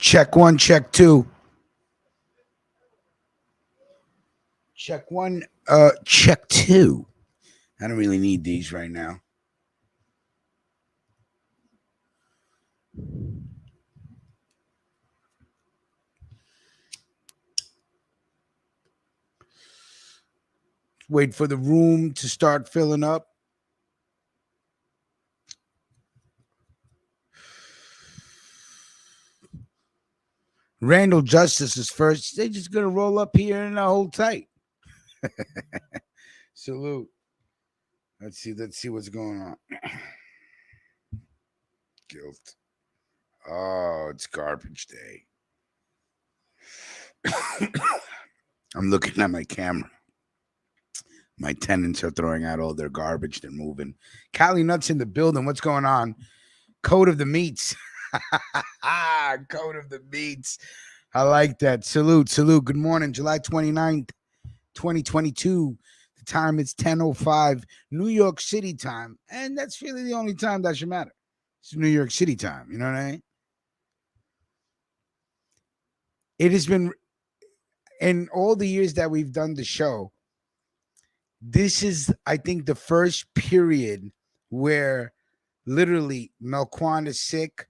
Check one, check two. Check one, check two. I don't really need these right now. Wait for the room to start filling up. Randall Justice is first. They're just gonna roll up here and hold tight. Salute. Let's see. Let's see what's going on. Guilt. Oh, it's garbage day. I'm looking at my camera. My tenants are throwing out all their garbage. They're moving. Cali Nuts in the building. What's going on? Code of the Meats. Code of the Meats. I like that. Salute, salute. Good morning, July 29th, 2022. The time is 10:05 New York City time. And that's really the only time that should matter. It's New York City time. You know what I mean? It has been, in all the years that we've done the show, this is, I think, the first period where literally Melquan is sick.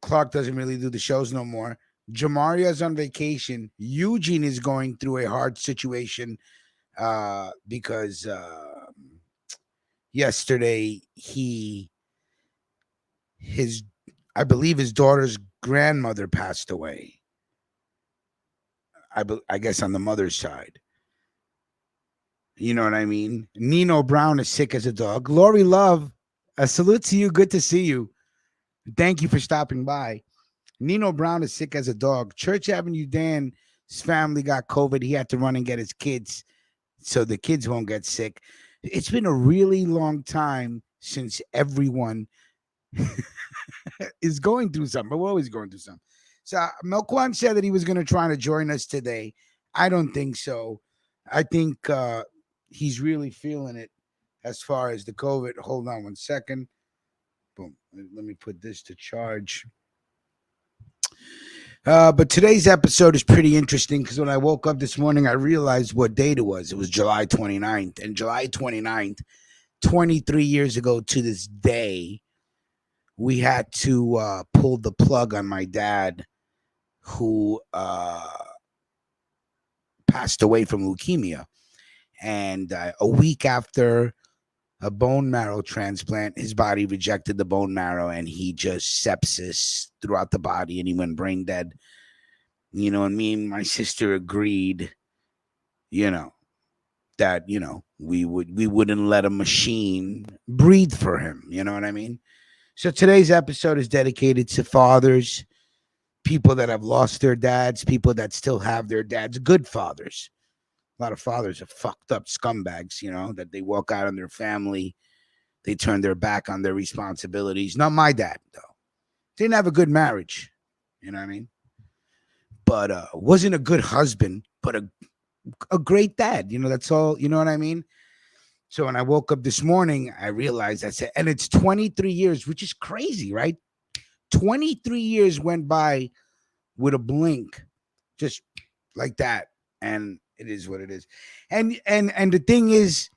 Clark doesn't really do the shows no more. Jamaria's on vacation. Eugene is going through a hard situation because yesterday I believe his daughter's grandmother passed away. I guess on the mother's side. You know what I mean? Nino Brown is sick as a dog. Lori Love, a salute to you. Good to see you. Thank you for stopping by. Nino Brown is sick as a dog. Church Avenue Dan's family got COVID. He had to run and get his kids so the kids won't get sick. It's been a really long time since everyone is going through something, but we're always going through something. So Melquan said that he was going to try to join us today. I don't think so. I think he's really feeling it as far as the COVID. Hold on one second. Boom. Let me put this to charge. But today's episode is pretty interesting because when I woke up this morning, I realized what date it was. It was July 29th. And July 29th, 23 years ago to this day, we had to pull the plug on my dad, who passed away from leukemia. And a week after a bone marrow transplant, his body rejected the bone marrow and he just sepsis throughout the body and he went brain dead. You know, and me and my sister agreed, that, we wouldn't let a machine breathe for him. You know what I mean? So today's episode is dedicated to fathers, people that have lost their dads, people that still have their dads, good fathers. A lot of fathers are fucked up scumbags, that they walk out on their family. They turn their back on their responsibilities. Not my dad, though. Didn't have a good marriage. You know what I mean? But wasn't a good husband, but a great dad. That's all. You know what I mean? So when I woke up this morning, I realized, I said, and it's 23 years, which is crazy, right? 23 years went by with a blink, just like that. And it is what it is. And the thing is,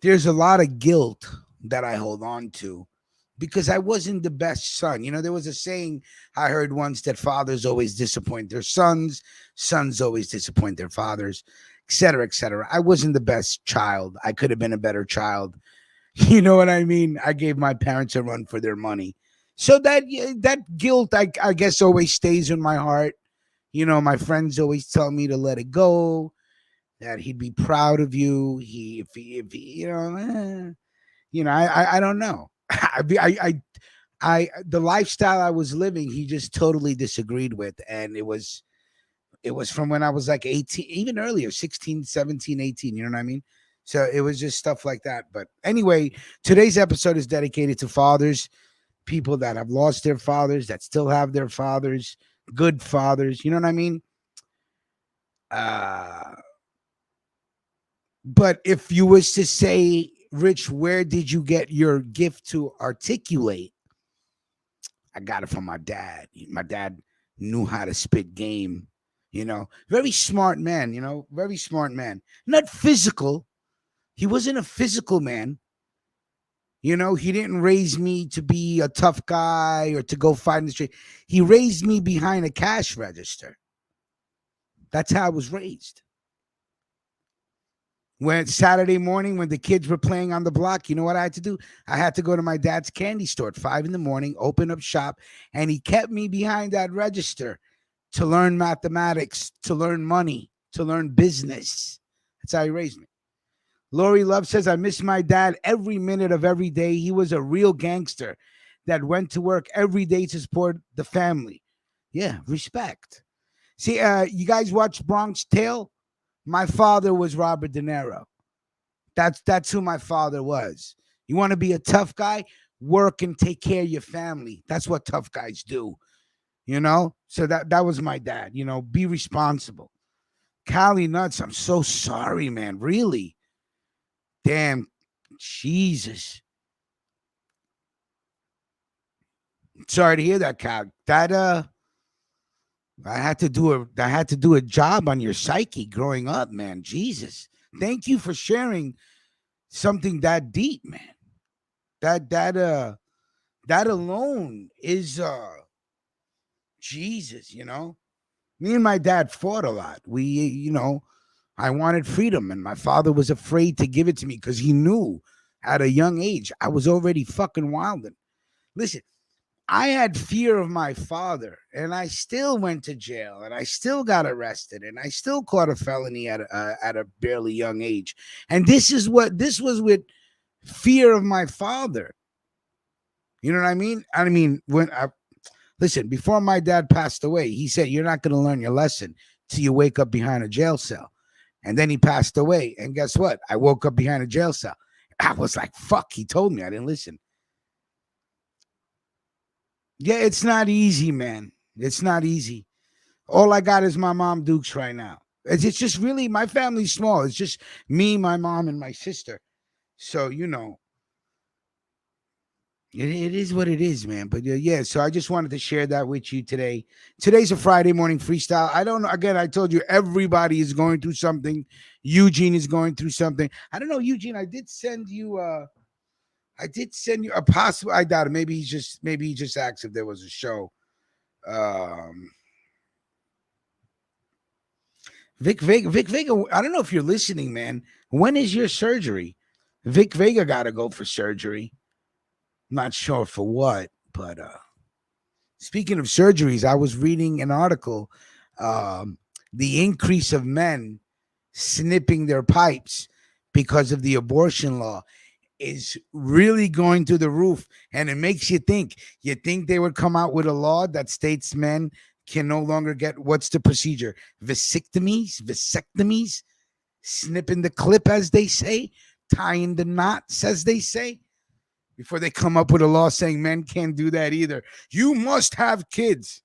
there's a lot of guilt that I hold on to because I wasn't the best son. There was a saying I heard once that fathers always disappoint their sons, sons always disappoint their fathers, et cetera, et cetera. I wasn't the best child. I could have been a better child. You know what I mean? I gave my parents a run for their money. So that guilt, I guess, always stays in my heart. My friends always tell me to let it go, that he'd be proud of you. If he I don't know. The lifestyle I was living, he just totally disagreed with. And it was from when I was like 18, even earlier, 16, 17, 18. You know what I mean? So it was just stuff like that. But anyway, today's episode is dedicated to fathers, people that have lost their fathers, that still have their fathers, good fathers. You know what I mean? But if you was to say, Rich, where did you get your gift to articulate? I got it from my dad. My dad knew how to spit game. Very smart man. Very smart man. Not physical. He wasn't a physical man. He didn't raise me to be a tough guy or to go fight in the street. He raised me behind a cash register. That's how I was raised. When Saturday morning, when the kids were playing on the block, you know what I had to do? I had to go to my dad's candy store at 5 a.m, open up shop, and he kept me behind that register to learn mathematics, to learn money, to learn business. That's how he raised me. Lori Love says, I miss my dad every minute of every day. He was a real gangster that went to work every day to support the family. Yeah, respect. See, you guys watch Bronx Tale? My father was Robert De Niro. That's who my father was. You want to be a tough guy? Work and take care of your family. That's what tough guys do. So that was my dad. Be responsible. Cali Nuts, I'm so sorry, man. Really? Damn, Jesus. Sorry to hear that, Cal. I had to do a job on your psyche growing up, man. Jesus. Thank you for sharing something that deep, man. That alone is Jesus. Me and my dad fought a lot. I wanted freedom, and my father was afraid to give it to me because he knew at a young age I was already fucking wilding. Listen, I had fear of my father, and I still went to jail, and I still got arrested, and I still caught a felony at a barely young age. And this was with fear of my father. You know what I mean? I mean, listen, before my dad passed away, he said, "You're not going to learn your lesson till you wake up behind a jail cell." And then he passed away, and guess what? I woke up behind a jail cell. I was like, "Fuck!" He told me. I didn't listen. Yeah, it's not easy, man. It's not easy. All I got is my mom Dukes right now. It's just really my family's small. It's just me, my mom, and my sister. So it is what it is, man. But yeah, so I just wanted to share that with you today. Today's a Friday morning freestyle. I don't know. Again, I told you everybody is going through something. Eugene is going through something. I don't know, Eugene. I did send you a possible. I doubt it. Maybe he just asked if there was a show. Um, Vic Vega. I don't know if you're listening, man. When is your surgery? Vic Vega got to go for surgery. Not sure for what, but speaking of surgeries, I was reading an article. Um, the increase of men snipping their pipes because of the abortion law is really going through the roof. And it makes you think. You think they would come out with a law that states men can no longer get, what's the procedure? Vasectomies, snipping the clip, as they say, tying the knots, as they say, before they come up with a law saying men can't do that either. You must have kids.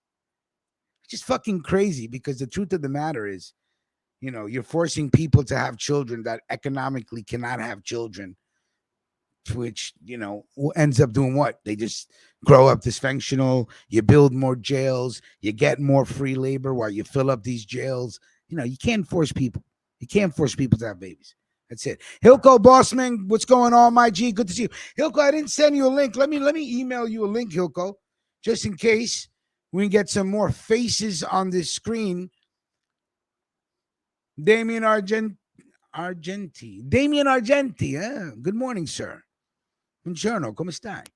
It's just fucking crazy, because the truth of the matter is, you're forcing people to have children that economically cannot have children, which, ends up doing what? They just grow up dysfunctional. You build more jails. You get more free labor while you fill up these jails. You can't force people. You can't force people to have babies. That's it. Hilko Bossman, what's going on, my G? Good to see you. Hilko, I didn't send you a link. Let me email you a link, Hilko, just in case we can get some more faces on this screen. Damien Argenti. Damien Argenti. Good morning, sir. Buongiorno, come stai?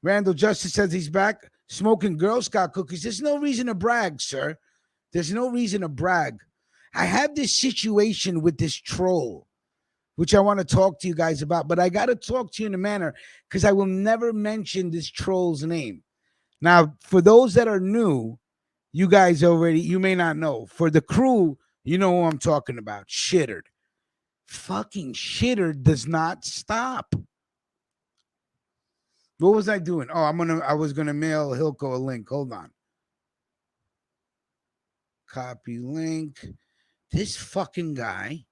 Randall Justice says he's back smoking Girl Scout cookies. There's no reason to brag, sir. There's no reason to brag. I have this situation with this troll, which I want to talk to you guys about, but I got to talk to you in a manner because I will never mention this troll's name. Now, for those that are new, you may not know. For the crew, you know who I'm talking about. Shittered. Fucking Shittered does not stop. What was I doing? Oh, I was gonna mail Hilko a link. Hold on. Copy link. This fucking guy.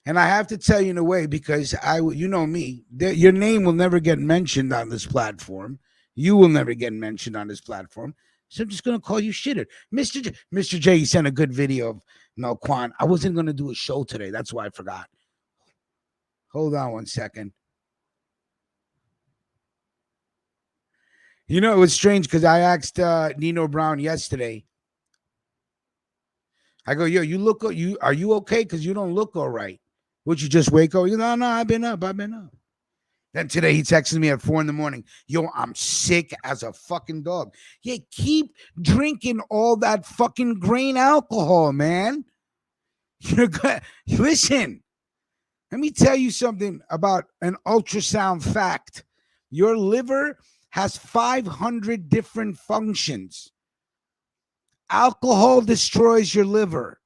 And I have to tell you in a way, because you know me, your name will never get mentioned on this platform. You will never get mentioned on this platform. So I'm just gonna call you shitter. Mr. J, you sent a good video of no Quan. I wasn't gonna do a show today. That's why I forgot. Hold on 1 second. You know, it was strange because I asked Nino Brown yesterday. I go, yo, you look, you are you okay? Because you don't look all right. Would you just wake up? You know, no, I've been up. Then today he texted me at 4 in the morning. Yo, I'm sick as a fucking dog. Yeah, keep drinking all that fucking grain alcohol, man. You're good. Listen, let me tell you something about an ultrasound fact. Your liver has 500 different functions. Alcohol destroys your liver.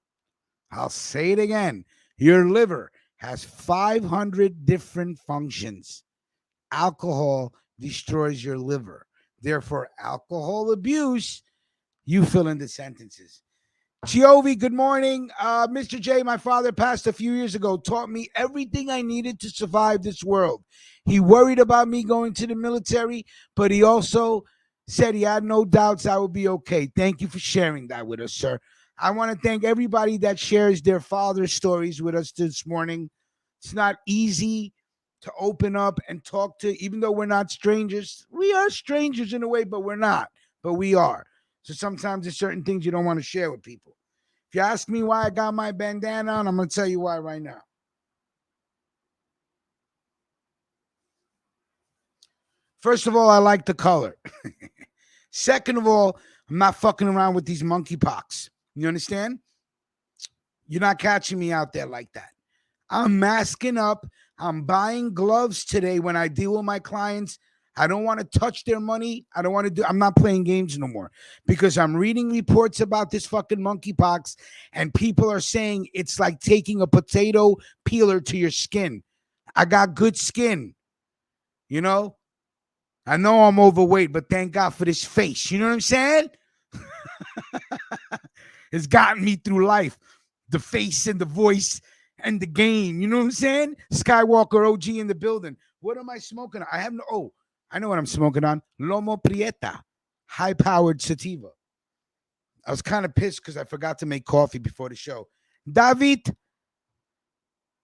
I'll say it again. Your liver has 500 different functions. Alcohol destroys your liver. Therefore, alcohol abuse, you fill in the sentences. Giovi, good morning. Mr. J, my father passed a few years ago, taught me everything I needed to survive this world. He worried about me going to the military, but he also said he had no doubts I would be okay. Thank you for sharing that with us, sir. I want to thank everybody that shares their father's stories with us this morning. It's not easy to open up and talk to, even though we're not strangers. We are strangers in a way, but we're not. But we are. So sometimes there's certain things you don't want to share with people. If you ask me why I got my bandana on, I'm going to tell you why right now. First of all, I like the color. Second of all, I'm not fucking around with these monkeypox. You understand? You're not catching me out there like that. I'm masking up. I'm buying gloves today when I deal with my clients. I don't want to touch their money. I'm not playing games no more because I'm reading reports about this fucking monkeypox and people are saying it's like taking a potato peeler to your skin. I got good skin, you know? I know I'm overweight, but thank God for this face. You know what I'm saying? It's gotten me through life. The face and the voice and the game. You know what I'm saying? Skywalker OG in the building. What am I smoking on? I know what I'm smoking on. Lomo Prieta, high-powered sativa. I was kind of pissed because I forgot to make coffee before the show. David,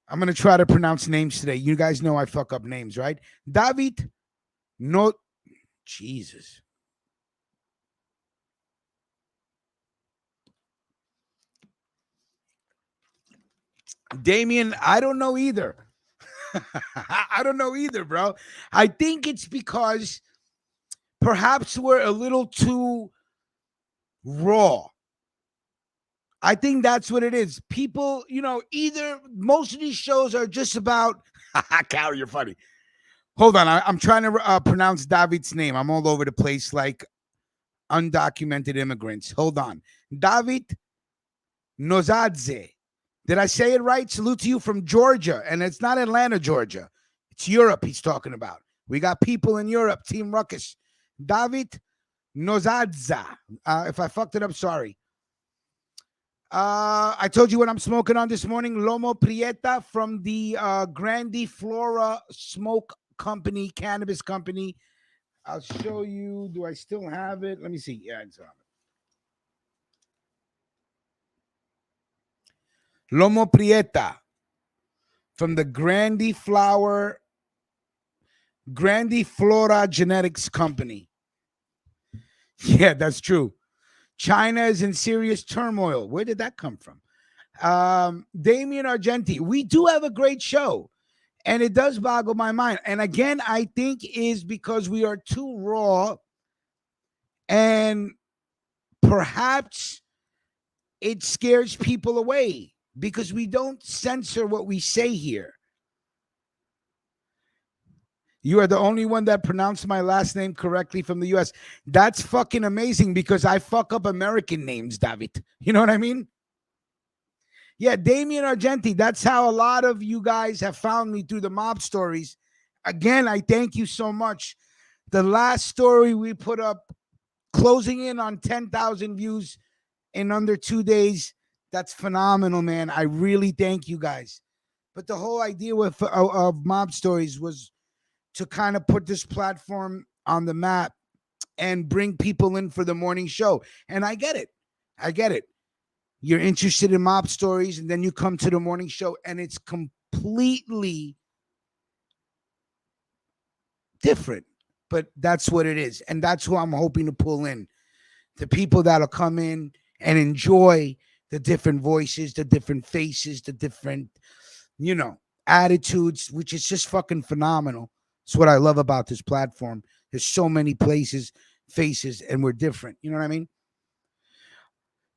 I'm going to try to pronounce names today. You guys know I fuck up names, right? David, no, Jesus. Damien, I don't know either. I don't know either, bro. I think it's because perhaps we're a little too raw. I think that's what it is. People, either most of these shows are just about. Cal, you're funny. Hold on, I'm trying to pronounce David's name. I'm all over the place like undocumented immigrants. Hold on, David Nozadze. Did I say it right? Salute to you from Georgia, and it's not Atlanta, Georgia. It's Europe. He's talking about. We got people in Europe. Team Ruckus. David Nozadza. If I fucked it up, sorry. I told you what I'm smoking on this morning. Lomo Prieta from the Grandi Flora Smoke Company, cannabis company. I'll show you. Do I still have it? Let me see. Yeah, it's on it. Lomo Prieta from the Grandi Flora Genetics Company. Yeah, that's true. China is in serious turmoil. Where did that come from? Damien Argenti. We do have a great show, and it does boggle my mind. And again, I think is because we are too raw, and perhaps it scares people away because we don't censor what we say here. You are the only one that pronounced my last name correctly from the US. That's fucking amazing because I fuck up American names, David. You know what I mean? Yeah, Damien Argenti. That's how a lot of you guys have found me through the mob stories. Again, I thank you so much. The last story we put up, closing in on 10,000 views in under 2 days. That's phenomenal, man. I really thank you guys. But the whole idea of mob stories was to kind of put this platform on the map and bring people in for the morning show. And I get it. I get it. You're interested in mob stories, and then you come to the morning show, and it's completely different. But that's what it is. And that's who I'm hoping to pull in. The people that'll come in and enjoy the different voices, the different faces, the different, you know, attitudes, which is just fucking phenomenal. It's what I love about this platform. There's so many places, faces, and we're different. You know what I mean?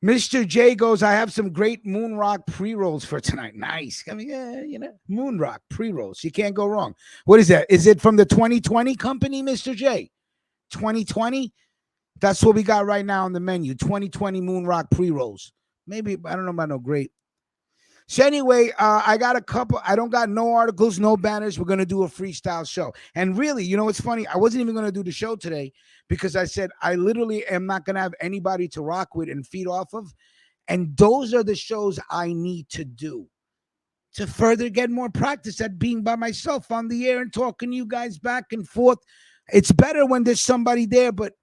Mr. J goes, I have some great Moonrock pre-rolls for tonight. Nice. I mean, yeah, you know, Moonrock pre-rolls. You can't go wrong. What is that? Is it from the 2020 company, Mr. J? 2020? That's what we got right now on the menu. 2020 Moonrock pre-rolls. Maybe, I don't know about no great. So anyway, I got a couple. I don't got no articles, no banners. We're going to do a freestyle show. And really, you know, it's funny. I wasn't even going to do the show today because I said I literally am not going to have anybody to rock with and feed off of. And those are the shows I need to do to further get more practice at being by myself on the air and talking to you guys back and forth. It's better when there's somebody there, but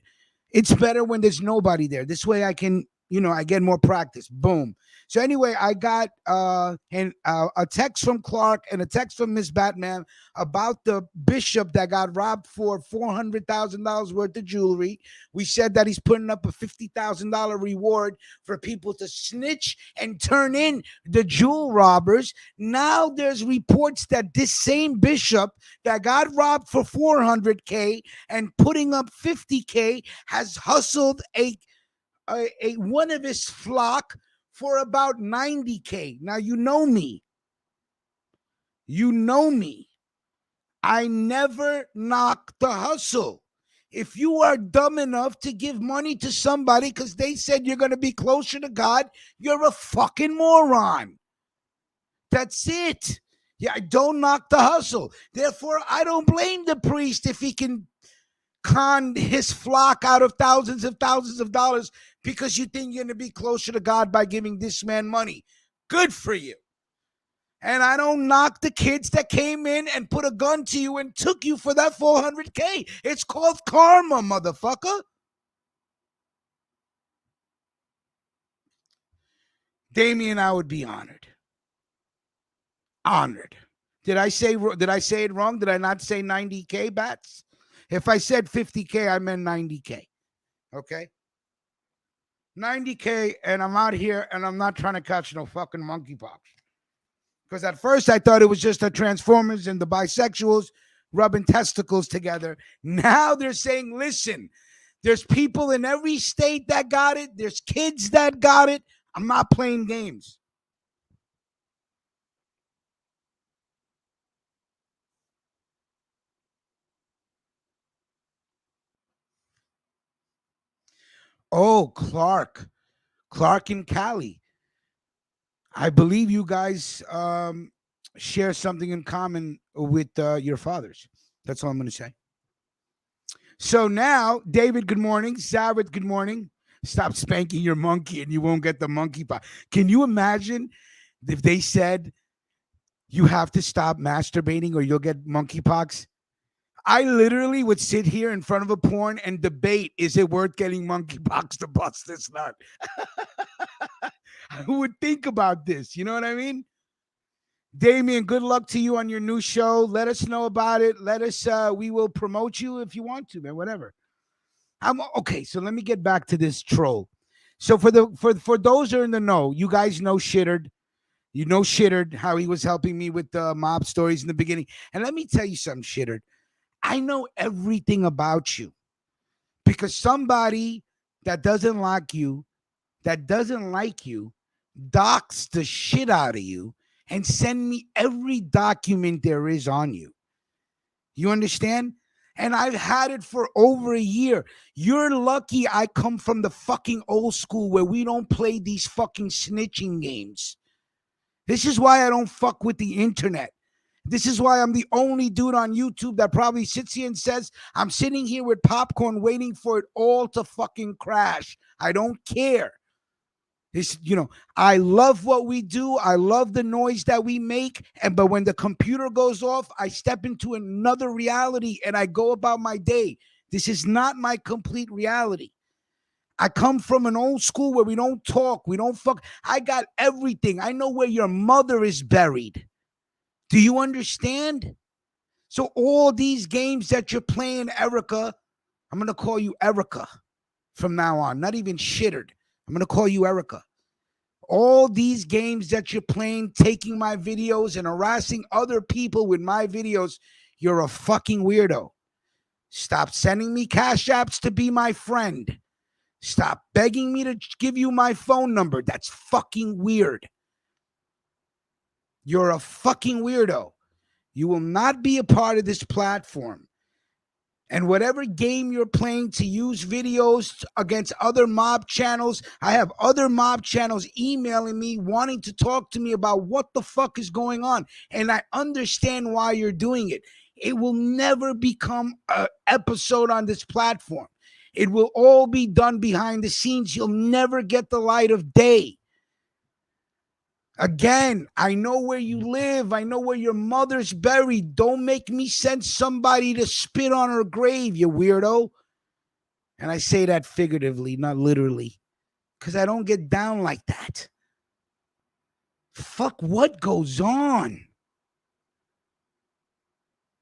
it's better when there's nobody there. This way I can, you know, I get more practice. Boom. So anyway, I got a text from Clark and a text from Miss Batman about the bishop that got robbed for $400,000 worth of jewelry. We said that he's putting up a $50,000 reward for people to snitch and turn in the jewel robbers. Now there's reports that this same bishop that got robbed for 400K and putting up 50K has hustled a one of his flock for about 90K. Now you know me. You know me. I never knock the hustle. If you are dumb enough to give money to somebody because they said you're going to be closer to God, you're a fucking moron. That's it. Yeah, I don't knock the hustle. Therefore, I don't blame the priest if he can con his flock out of thousands of dollars because you think you're going to be closer to God by giving this man money. Good for you. And I don't knock the kids that came in and put a gun to you and took you for that 400K. It's called karma, motherfucker. Damien, I would be honored. Honored. Did I say it wrong? Did I not say 90K bats? If I said 50K, I meant 90K. Okay? 90K, and I'm out here and I'm not trying to catch no fucking monkeypox. Because at first I thought it was just the Transformers and the bisexuals rubbing testicles together. Now they're saying, listen, there's people in every state that got it. There's kids that got it. I'm not playing games. Oh, Clark and Callie. I believe you guys share something in common with your fathers. That's all I'm going to say. So now, David, good morning. Sabbath, good morning. Stop spanking your monkey and you won't get the monkey pot. Can you imagine if they said you have to stop masturbating or you'll get monkeypox? I literally would sit here in front of a porn and debate, is it worth getting monkeypox to bust this nut? I would think about this. You know what I mean? Damien, good luck to you on your new show. Let us know about it. We will promote you if you want to, man, whatever. I'm okay. So let me get back to this troll. So for those who are in the know, you guys know Shitterd. You know Shitterd, how he was helping me with the mob stories in the beginning. And let me tell you something, Shitterd. I know everything about you because somebody that doesn't like you, docs the shit out of you and send me every document there is on you. You understand? And I've had it for over a year. You're lucky I come from the fucking old school where we don't play these fucking snitching games. This is why I don't fuck with the internet. This is why I'm the only dude on YouTube that probably sits here and says, I'm sitting here with popcorn waiting for it all to fucking crash. I don't care. This, I love what we do. I love the noise that we make. But when the computer goes off, I step into another reality and I go about my day. This is not my complete reality. I come from an old school where we don't talk, we don't fuck. I got everything. I know where your mother is buried. Do you understand? So all these games that you're playing, Erica, I'm going to call you Erica from now on. Not even shittered. I'm going to call you Erica. All these games that you're playing, taking my videos and harassing other people with my videos, you're a fucking weirdo. Stop sending me cash apps to be my friend. Stop begging me to give you my phone number. That's fucking weird. You're a fucking weirdo. You will not be a part of this platform. And whatever game you're playing to use videos against other mob channels, I have other mob channels emailing me wanting to talk to me about what the fuck is going on. And I understand why you're doing it. It will never become an episode on this platform. It will all be done behind the scenes. You'll never get the light of day. Again, I know where you live. I know where your mother's buried. Don't make me send somebody to spit on her grave, you weirdo. And I say that figuratively, not literally, because I don't get down like that. Fuck what goes on?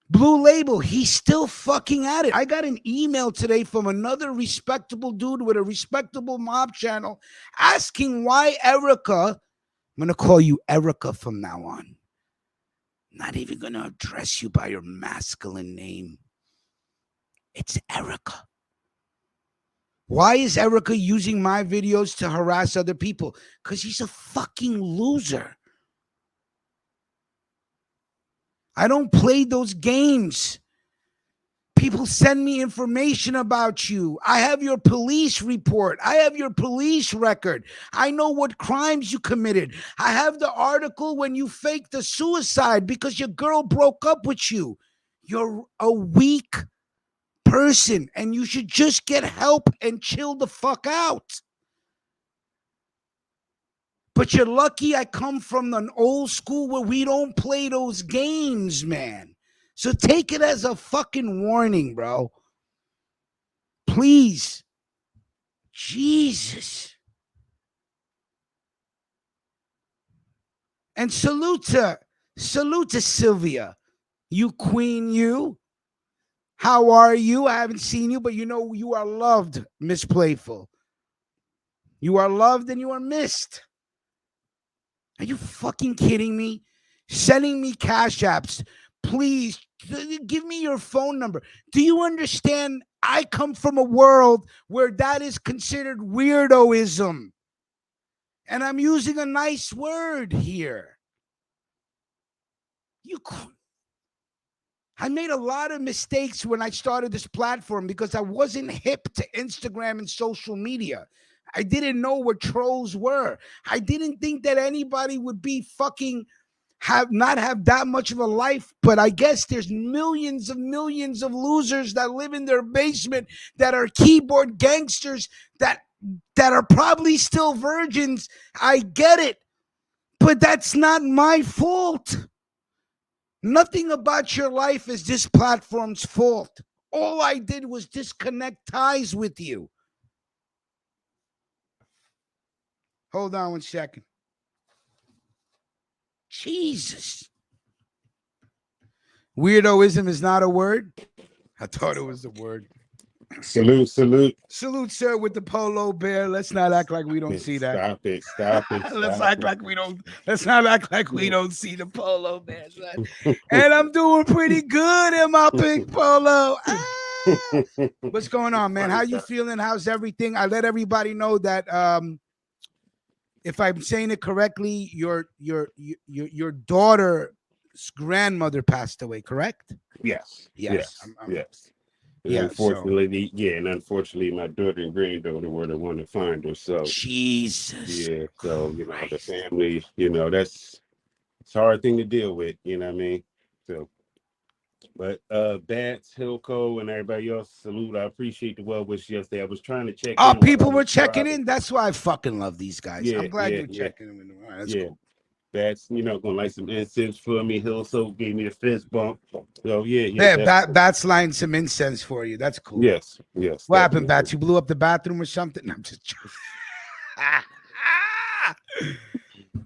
Blue Label, he's still fucking at it. I got an email today from another respectable dude with a respectable mob channel asking why Erica, I'm going to call you Erica from now on. Not even going to address you by your masculine name. It's Erica. Why is Erica using my videos to harass other people? Because he's a fucking loser. I don't play those games. People send me information about you. I have your police report. I have your police record. I know what crimes you committed. I have the article when you faked a suicide because your girl broke up with you. You're a weak person and you should just get help and chill the fuck out. But you're lucky I come from an old school where we don't play those games, man. So take it as a fucking warning, bro. Please. Jesus. And salute to Sylvia. You queen, you. How are you? I haven't seen you, but you know you are loved, Miss Playful. You are loved and you are missed. Are you fucking kidding me? Sending me cash apps. Please give me your phone number. Do you understand? I come from a world where that is considered weirdoism. And I'm using a nice word here. I made a lot of mistakes when I started this platform because I wasn't hip to Instagram and social media. I didn't know what trolls were. I didn't think that anybody would be fucking not have that much of a life, but I guess there's millions of losers that live in their basement that are keyboard gangsters that are probably still virgins. I get it, but that's not my fault. Nothing about your life is this platform's fault. All I did was disconnect ties with you. Hold on 1 second. Jesus. Weirdoism is not a word? I thought it was a word. Salute, sir, with the polo bear. Let's not act like we don't see that. Stop it. Let's act like we don't. Let's not act like we don't see the polo bear, son. And I'm doing pretty good in my pink polo. What's going on, man? How you feeling? How's everything? I let everybody know that if I'm saying it correctly, your daughter's grandmother passed away, correct? Yes. Yeah, unfortunately, my daughter and granddaughter were the one to find her. So Jesus. Yeah. So the family, it's a hard thing to deal with. You know what I mean? So, but Bats, Hilco, and everybody else, salute. I appreciate the well wishes yesterday. I was trying to check. Oh, people were checking in. That's why I fucking love these guys. Yeah, I'm glad you're checking in. All right, that's cool. That's gonna light some incense for me. He also gave me a fist bump. So yeah, Yeah, definitely. Bat's lighting some incense for you. That's cool. Yes, What happened, definitely. Bats? You blew up the bathroom or something? No, I'm just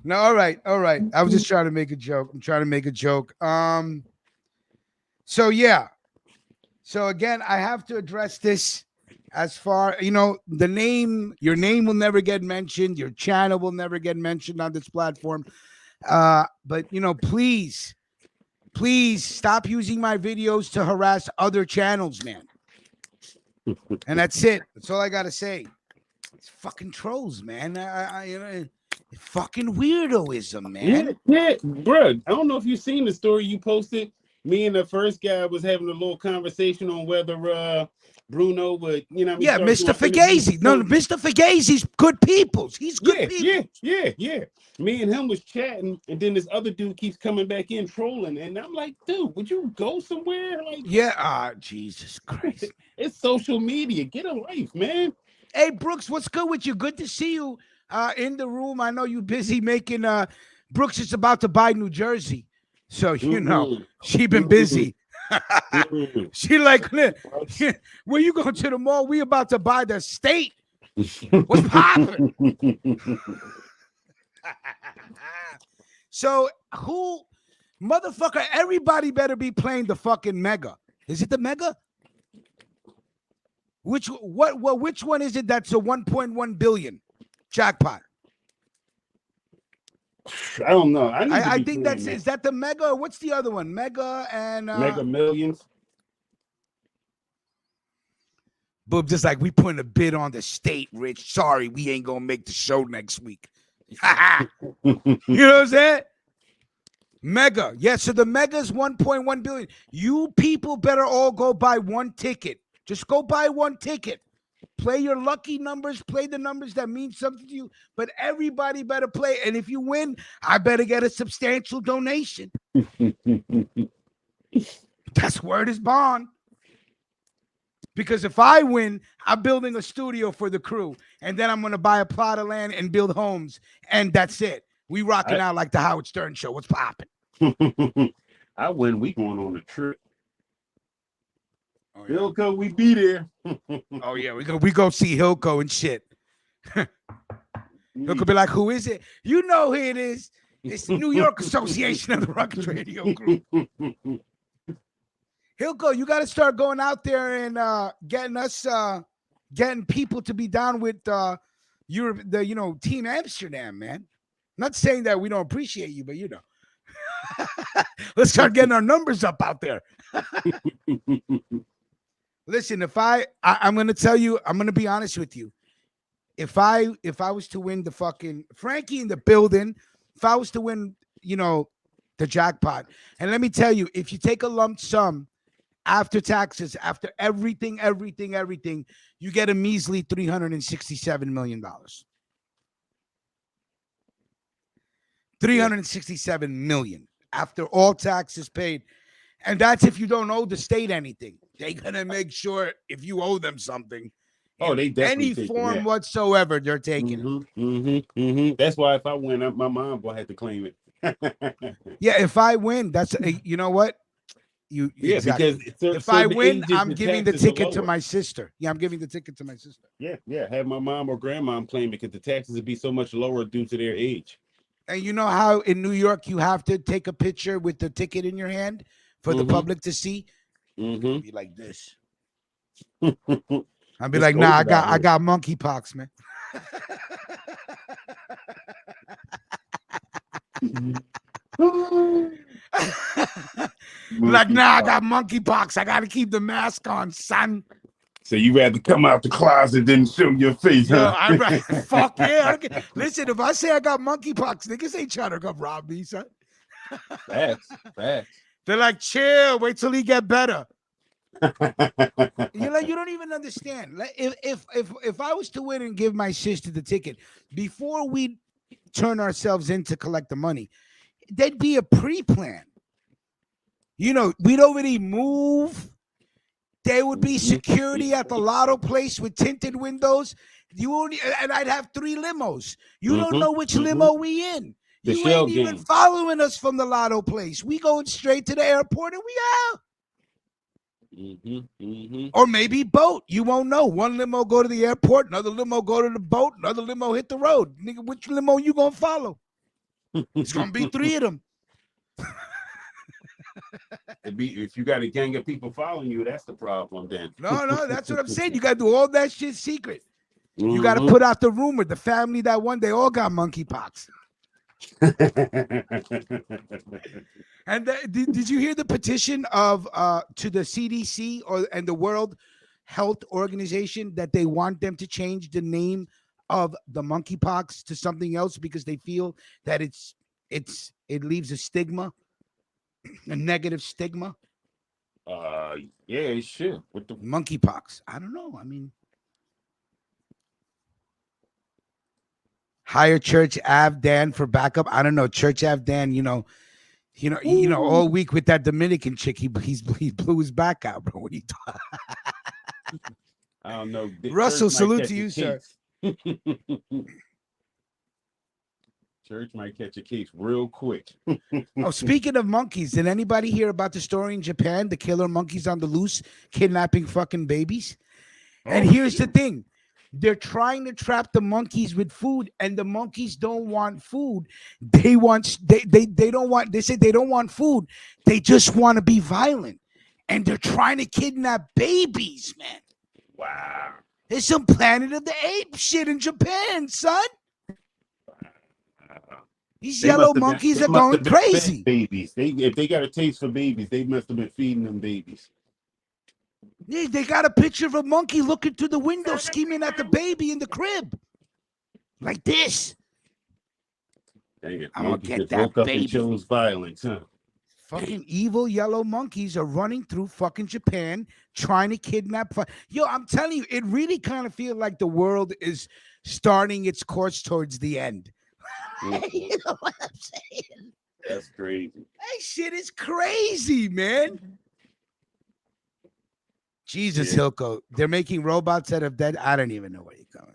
no, all right, all right. I was just trying to make a joke. I'm trying to make a joke. So yeah. So again, I have to address this as far, your name will never get mentioned, your channel will never get mentioned on this platform. But please stop using my videos to harass other channels, man. And that's it. That's all I gotta say. It's fucking trolls, man. Fucking weirdoism, Yeah, man. yeah, bro. I don't know if you seen the story you posted. Me and the first guy was having a little conversation on whether Bruno would, Yeah, start Mr. doing interviews Fugazi. with No, certain. Mr. Fugazi's good peoples. He's good Yeah, yeah, people. yeah, yeah. Me and him was chatting, and then this other dude keeps coming back in trolling, and I'm like, dude, would you go somewhere? Like, Yeah, Jesus Christ. it's social media. Get a life, man. Hey, Brooks, what's good with you? Good to see you in the room. I know you busy making Brooks is about to buy New Jersey. So, Mm-hmm. she been Mm-hmm. busy. Mm-hmm. She like, where you going to the mall? We about to buy the state. What's popping? So who motherfucker, everybody better be playing the fucking mega. Is it the mega? Which one is it that's a 1.1 billion jackpot? I don't know. I need to I be think playing that's that. is that the mega or what's the other one? Mega and Mega Millions. but just like we putting a bid on the state, Rich. Sorry, we ain't gonna make the show next week. You know what I'm saying? Mega. Yeah, so the mega's 1.1 billion. You people better all go buy one ticket. Just go buy one ticket. Play your lucky numbers, play the numbers that mean something to you, but everybody better play. And if you win, I better get a substantial donation. That's word is bond. Because if I win, I'm building a studio for the crew, and then I'm gonna buy a plot of land and build homes, and that's it. We rocking I out like the Howard Stern show. What's popping? I win. We going on a trip. Oh yeah. Ilko, we be there. Oh yeah. We go see Hilco and shit. Hilco be like, who is it? You know who it is. It's the New York Association of the Rugged Radio Group. Hilco, you got to start going out there and getting people to be down with Team Amsterdam, man. Not saying that we don't appreciate you, but let's start getting our numbers up out there. Listen, if I'm going to tell you, I'm going to be honest with you. If I was to win the fucking Frankie in the building, if I was to win, the jackpot, and let me tell you, if you take a lump sum after taxes, after everything, you get a measly $367 million. Yeah. $367 million after all taxes paid. And that's if you don't owe the state anything. They're going to make sure if you owe them something Oh, in they definitely any taking form that. whatsoever, they're taking it. That's why if I win, my mom gonna have to claim it. Yeah, if I win, that's you know what? You Yeah, because exactly. If I certain win, ages I'm the giving the taxes are ticket to lower. my sister. Yeah, I'm giving the ticket to my sister. Yeah. Have my mom or grandmom claim it because the taxes would be so much lower due to their age. And you know how in New York you have to take a picture with the ticket in your hand for the Mm-hmm. public to see? Mm-hmm. Be like this. It's I'd be like, nah, COVID out I here. got monkeypox, man. Like, nah, I got monkeypox. I gotta keep the mask on, son. So you rather come out the closet than show your face, Yo, huh? I fuck yeah. Listen, if I say I got monkeypox, niggas ain't trying to come rob me, son. Facts. They're like, chill, wait till he get better. You don't even understand. Like, if I was to win and give my sister the ticket before we turn ourselves in to collect the money, there'd be a pre-plan. We'd already move. There would be security at the lotto place with tinted windows. And I'd have 3 limos. You don't know which limo we in. The You shell ain't even game. following us from the lotto place. We going straight to the airport and we out. Mm-hmm. Or maybe boat. You won't know. One limo go to the airport, another limo go to the boat, another limo hit the road. Nigga, which limo you gonna follow? It's gonna be three of them. If you got a gang of people following you, that's the problem then. No, that's what I'm saying. You gotta do all that shit secret. You gotta Mm-hmm. put out the rumor. The family that won, they all got monkeypox. And did you hear the petition of to the CDC and the World Health Organization that they want them to change the name of the monkeypox to something else because they feel that it leaves a stigma, a negative stigma. yeah, it should. What the Monkeypox. I don't know. I mean, hire Church Av Dan for backup. I don't know. Church Av Dan, all week with that Dominican chick, he blew his back out, bro. What are you talking? I don't know. Church Russell, might salute catch to a you, sir. case. Church might catch a case real quick. Oh, speaking of monkeys, did anybody hear about the story in Japan? The killer monkeys on the loose kidnapping fucking babies. And Oh here's the shit. thing. They're trying to trap the monkeys with food, and the monkeys don't want food. They don't want. They say they don't want food. They just want to be violent, and they're trying to kidnap babies, man. Wow. There's some Planet of the Apes shit in Japan, son. These They yellow must have been. monkeys They are must going have been fed crazy. babies. If they got a taste for babies, they must have been feeding them babies. Yeah, they got a picture of a monkey looking through the window, scheming at the baby in the crib, like this. Dang it, I'm gonna monkey get just that woke up and baby. chose violence, huh? Fucking evil yellow monkeys are running through fucking Japan trying to kidnap. Yo, I'm telling you, it really kind of feels like the world is starting its course towards the end. Mm-hmm. You know what I'm saying? That's crazy. That shit is crazy, man. Jesus, Yeah. Hilko, they're making robots out of dead. I don't even know where you're going.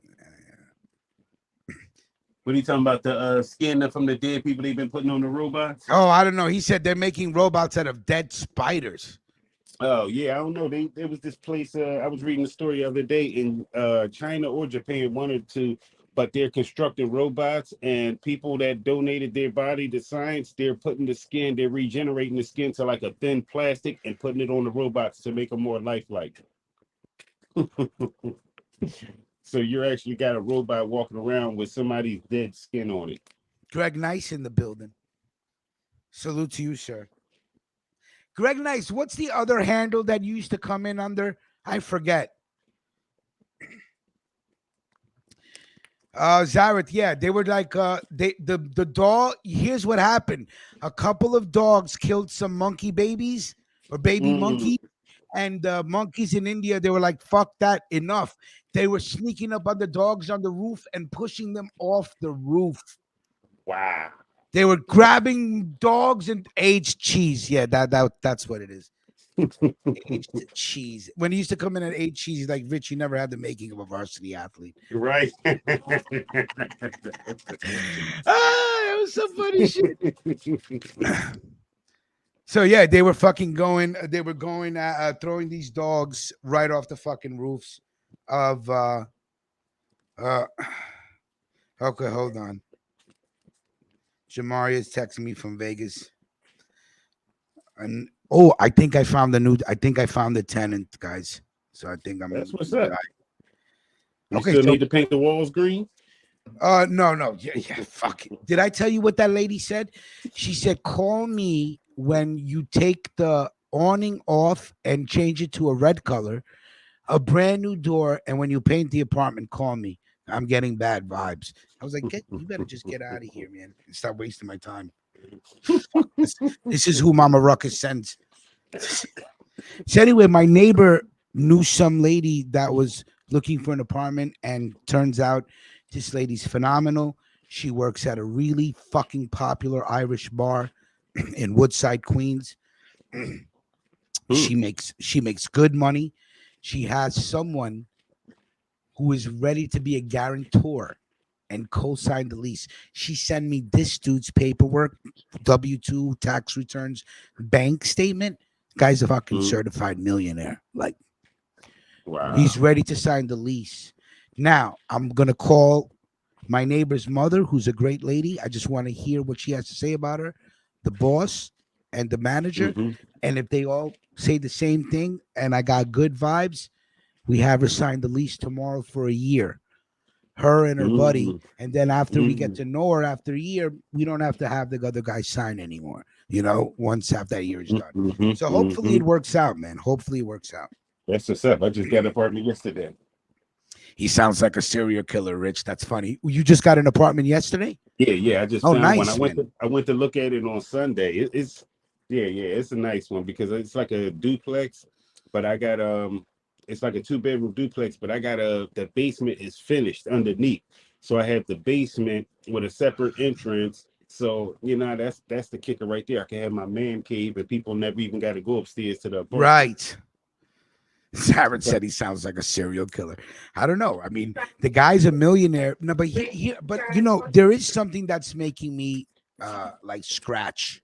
What are you talking about? The skin from the dead people they've been putting on the robots? Oh, I don't know. He said they're making robots out of dead spiders. Oh yeah, I don't know. There was this place. I was reading the story the other day in China or Japan, one or two, but they're constructing robots and people that donated their body to science, they're putting the skin, they're regenerating the skin to like a thin plastic and putting it on the robots to make them more lifelike. So you're actually got a robot walking around with somebody's dead skin on it. Greg Nice in the building. Salute to you, sir. Greg Nice, what's the other handle that you used to come in under? I forget. Zareth, yeah, they were like the dog. Here's what happened: a couple of dogs killed some monkey babies or baby Mm, monkey, and the monkeys in India they were like, "Fuck that, enough." They were sneaking up on the dogs on the roof and pushing them off the roof. wow. They were grabbing dogs and aged cheese. Yeah, that's what it is. Aged cheese. When he used to come in at aged cheese, he's like, Rich, you never had the making of a varsity athlete. Right. It was some funny shit. So yeah, they were fucking going. They were going throwing these dogs right off the fucking roofs of. Uh Okay, hold on. Jamari is texting me from Vegas, and oh, I think I found the new. I think I found the tenant, guys. So I think That's I'm. what's up. You Okay, still so need to paint the walls green? no, yeah, fuck it. Did I tell you what that lady said? She said, "Call me when you take the awning off and change it to a red color, a brand new door, and when you paint the apartment, call me. I'm getting bad vibes." I was like, you better just get out of here, man, and stop wasting my time. Fuck this. This is who Mama Ruckus sends. So anyway, my neighbor knew some lady that was looking for an apartment, and turns out this lady's phenomenal. She works at a really fucking popular Irish bar in Woodside, Queens. Hmm. She makes good money. She has someone who is ready to be a guarantor, and co-sign the lease. She sent me this dude's paperwork, W-2, tax returns, bank statement. Guy's a fucking Mm. certified millionaire. Like, he's Wow. ready to sign the lease. Now, I'm going to call my neighbor's mother, who's a great lady. I just want to hear what she has to say about her, the boss and the manager. Mm-hmm. And if they all say the same thing and I got good vibes, we have her sign the lease tomorrow for a year. Her and her buddy. Mm-hmm. And then after we get Mm-hmm. to know her after a year, we don't have to have the other guy sign anymore, once after that year is done. Mm-hmm. So hopefully Mm-hmm. it works out, man. Hopefully it works out. That's what's up. I just got an apartment yesterday. He sounds like a serial killer, Rich. That's funny. You just got an apartment yesterday? Yeah, yeah. I just Oh, found one. I nice, went man. to I went to look at it on Sunday. It's yeah, yeah. It's a nice one because it's like a duplex, but I got it's like a 2-bedroom duplex, but I got the basement is finished underneath, so I have the basement with a separate entrance. So that's the kicker right there. I can have my man cave, and people never even got to go upstairs to the apartment. Right. Sarah said he sounds like a serial killer. I don't know. I mean, the guy's a millionaire. No, but but there is something that's making me like scratch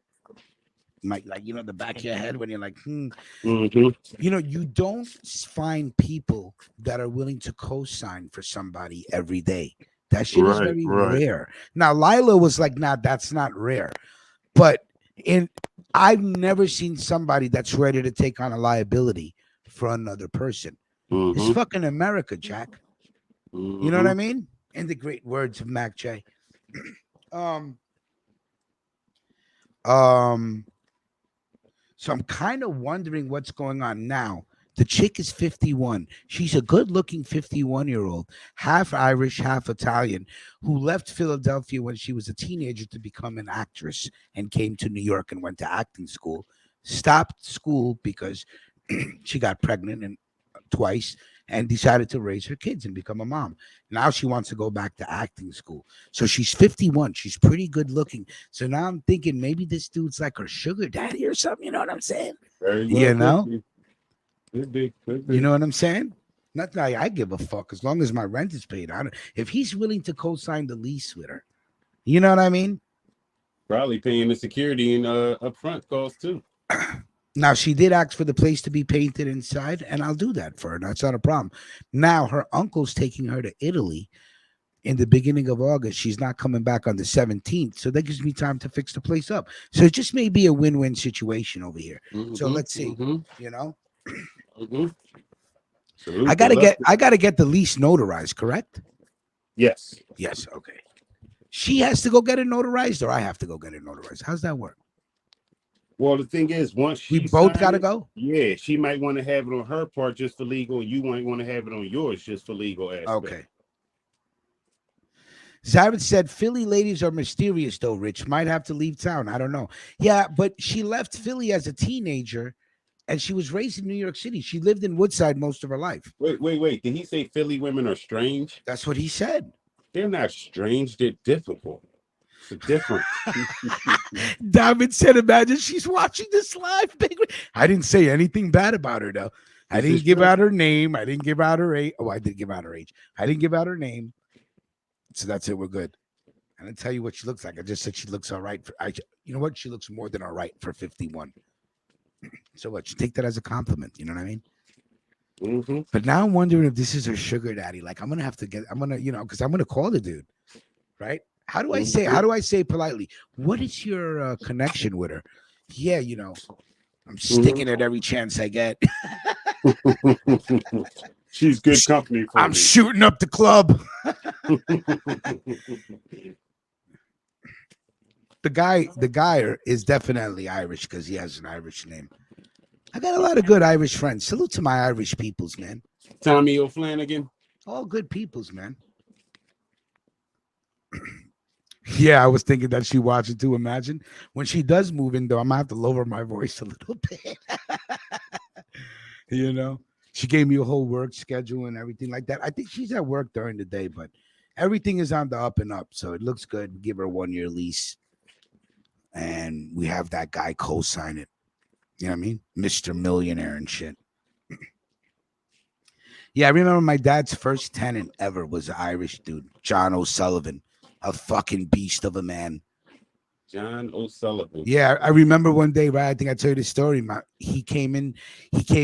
my, like, the back of your head when you're like, Mm-hmm. you don't find people that are willing to co-sign for somebody every day. That shit is Right, very right. rare. Now, Lila was like, nah, that's not rare. But in I've never seen somebody that's ready to take on a liability for another person. It's Mm-hmm. fucking America, Jack. You know what Mm-hmm. I mean? In the great words of Mac J. Um, um, so I'm kind of wondering what's going on now. The chick is 51. She's a good-looking 51-year-old, half Irish, half Italian, who left Philadelphia when she was a teenager to become an actress and came to New York and went to acting school. Stopped school because she got pregnant and twice and decided to raise her kids and become a mom. Now she wants to go back to acting school. So she's 51. She's pretty good looking. So now I'm thinking maybe this dude's like her sugar daddy or something. You know what I'm saying? Very well You could know? be. Could be. Could You be. know what I'm saying? Not that I give a fuck as long as my rent is paid. If he's willing to co-sign the lease with her, you know what I mean? Probably paying the security and upfront costs too. Now she did ask for the place to be painted inside, and I'll do that for her. That's not a problem. Now her uncle's taking her to Italy in the beginning of August. She's not coming back on the 17th, so that gives me time to fix the place up. So it just may be a win-win situation over here. So Mm-hmm. let's see. Mm-hmm. You know, Mm-hmm. I Salute. Good gotta luck. get I gotta get the lease notarized, correct? Yes. Yes. Okay. She has to go get it notarized, or I have to go get it notarized. How's that work? Well, the thing is, once We she both signed gotta it, go. yeah, she might want to have it on her part just for legal, and you might want to have it on yours just for legal aspect. Okay. Zavid said Philly ladies are mysterious though, Rich. Might have to leave town. I don't know. Yeah, but she left Philly as a teenager and she was raised in New York City. She lived in Woodside most of her life. Wait, wait, wait. Did he say Philly women are strange? That's what he said. They're not strange. They're difficult. It's a difference. David said, imagine she's watching this live. Big. I didn't say anything bad about her, though. I This didn't is give true. out her name. I didn't give out her age. Oh, I did give out her age. I didn't give out her name. So that's it. We're good. I didn't tell you what she looks like. I just said she looks all right. You know what? She looks more than all right for 51. So what? You take that as a compliment. You know what I mean? Mm-hmm. But now I'm wondering if this is her sugar daddy. Like I'm gonna, because I'm gonna call the dude, right? How Mm-hmm. do I say politely? What is your connection with her? Yeah, I'm Mm-hmm. sticking at every chance I get. She's good company for I'm me. shooting up the club. The guy is definitely Irish because he has an Irish name. I got a lot of good Irish friends. Salute to my Irish peoples, man. Tommy O'Flanagan. All good peoples, man. Yeah, I was thinking that she watching too. Imagine when she does move in, though, I'm gonna have to lower my voice a little bit. you know, she gave me a whole work schedule and everything like that. I think she's at work during the day, but everything is on the up and up, so it looks good. We give her a 1-year lease, and we have that guy co-sign it. You know what I mean, Mr. Millionaire and shit. Yeah, I remember my dad's first tenant ever was an Irish dude, John O'Sullivan, a fucking beast of a man. John O'Sullivan. Yeah, I remember one day, right? I think I told you the story. He came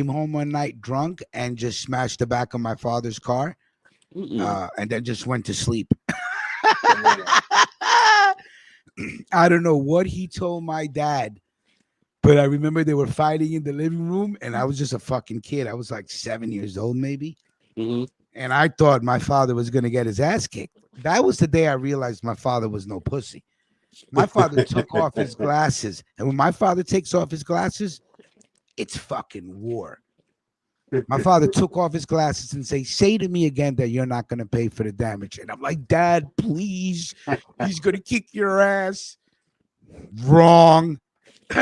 home one night drunk and just smashed the back of my father's car, Mm-mm. and then just went to sleep. Damn. I don't know what he told my dad, but I remember they were fighting in the living room, and I was just a fucking kid. I was like 7 years old, maybe. Mm-hmm. And I thought my father was going to get his ass kicked. That was the day I realized my father was no pussy. My father took off his glasses. And when my father takes off his glasses, it's fucking war. My father took off his glasses and say to me again that you're not going to pay for the damage. And I'm like, Dad, please. He's going to kick your ass. Wrong.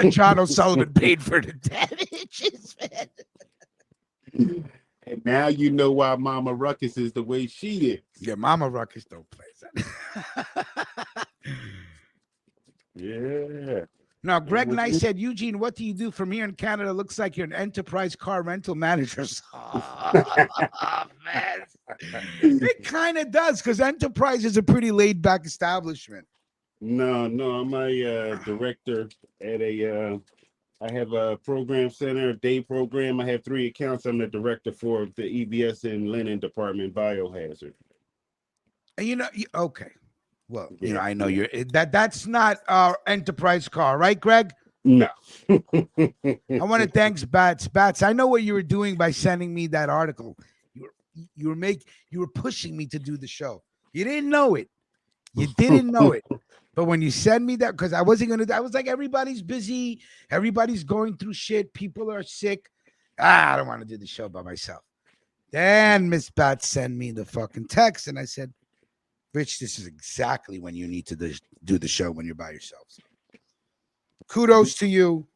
John O'Sullivan paid for the damages, man. And now you know why Mama Ruckus is the way she is. Yeah, Mama Ruckus don't play that. Yeah. Now, Greg Mhm. Nice said, Eugene, what do you do from here in Canada? Looks like you're an enterprise car rental manager. Oh, man. It kind of does because Enterprise is a pretty laid back establishment. No, I'm a director at I have a program center, a day program. I have 3 accounts. I'm the director for the EBS and Linen Department Biohazard. And okay. Well, Yeah, I know yeah. you're that's not our enterprise car, right, Greg? No. I want to thanks Bats. Bats, I know what you were doing by sending me that article. You were you were pushing me to do the show. You didn't know it. You didn't know it. But when you send me that, because I wasn't gonna, I was like, everybody's busy, everybody's going through shit, people are sick. I don't want to do the show by myself. Then Miss Bats sent me the fucking text, and I said, Rich, this is exactly when you need to do the show when you're by yourself. So, kudos to you.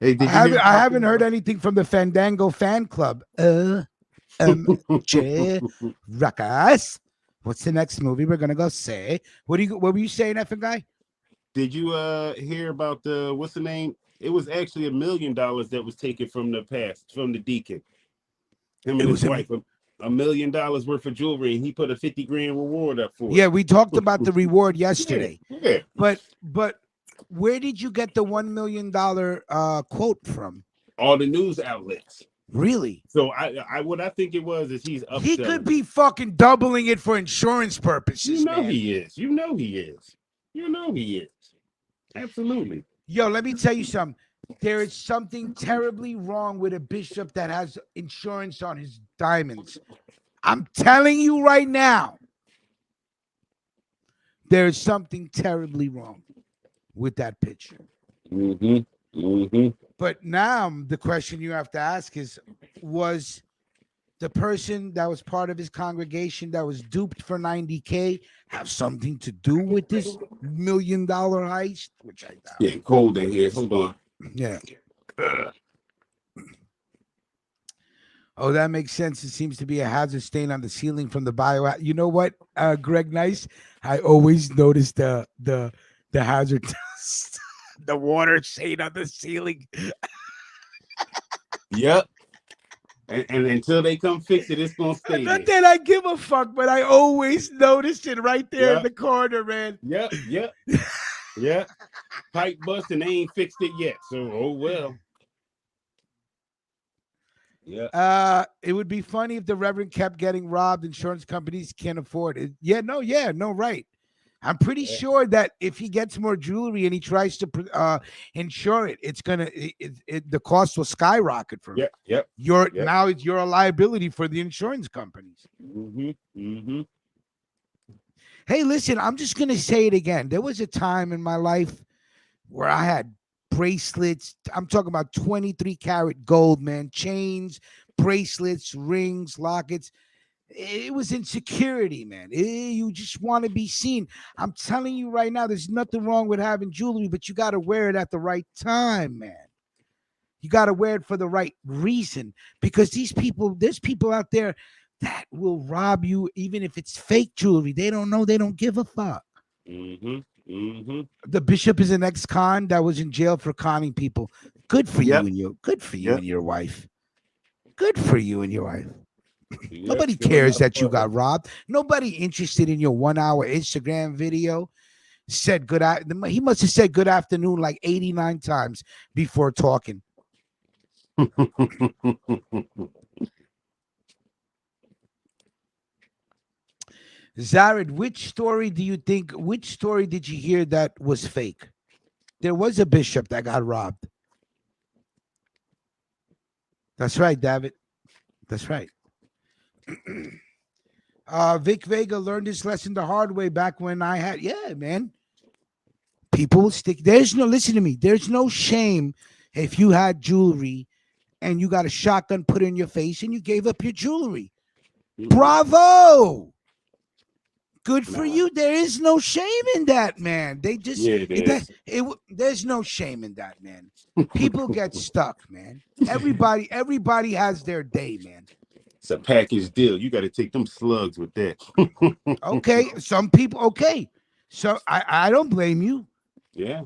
Hey, I did you hear haven't I about haven't heard anything from the Fandango fan club. J Ruckus. What's the next movie we're gonna go say? What were you saying, effing guy? Did you hear about the what's the name? It was actually $1 million that was taken from the past from the deacon. Him It and his was wife, $1 million worth of jewelry, and he put a 50 grand reward up for Yeah, we talked about the reward it. yesterday. Yeah. But where did you get the $1 million quote from? All the news outlets. Really? So I what I think it was is he's He could upselling. be fucking doubling it for insurance You purposes, know man. he is. You know he is. You know he is. Absolutely. Yo, let me tell you something. There is something terribly wrong with a bishop that has insurance on his diamonds. I'm telling you right now. There is something terribly wrong with that picture. Mm-hmm. Mm-hmm. But now the question you have to ask is, was the person that was part of his congregation that was duped for 90K have something to do with this $1 million heist? Which I doubt. Getting cold in here. Hold on. Yeah. Oh, that makes sense. It seems to be a hazard stain on the ceiling from the bio. You know what, Greg Nice? I always notice the hazard the water stain on the ceiling. Yep. And until they come fix it, it's gonna stay Not there. that I give a fuck, but I always notice it right there in Yep. the corner, man. Yep. Yep. Pipe bust and they ain't fixed it yet. So oh well. Yeah. It would be funny if the Reverend kept getting robbed. Insurance companies can't afford it. Yeah, no, right. I'm pretty sure that if he gets more jewelry and he tries to insure it, it's gonna the cost will skyrocket for him. Yep. Now you're a liability for the insurance companies. Mm-hmm. Hey, listen, I'm just gonna say it again. There was a time in my life where I had bracelets. I'm talking about 23 karat gold, man, chains, bracelets, rings, lockets. It was insecurity, man. You just want to be seen. I'm telling you right now, there's nothing wrong with having jewelry, but you got to wear it at the right time, man. You got to wear it for the right reason because there's people out there that will rob you even if it's fake jewelry. They don't know. They don't give a fuck. Mm-hmm. The bishop is an ex-con that was in jail for conning people. Good for you and your wife. Good for you and your wife. Yep, Nobody sure cares enough. that you got robbed. Nobody interested in your 1 hour Instagram video. Said good. He must have said good afternoon like 89 times before talking. Zared, which story do you think? Which story did you hear that was fake? There was a bishop that got robbed. That's right, David. That's right. Vic Vega learned this lesson the hard way back when I had. Yeah, man. People will stick. There's no. Listen to me. There's no shame if you had jewelry and you got a shotgun put in your face and you gave up your jewelry. Bravo. Good for Nah, you. There is no shame in that, man. They just yeah, it that is. there's no shame in that, man. People get stuck, man. Everybody has their day, man. It's a package deal. You got to take them slugs with that. Okay, some people okay. So I don't blame you. Yeah.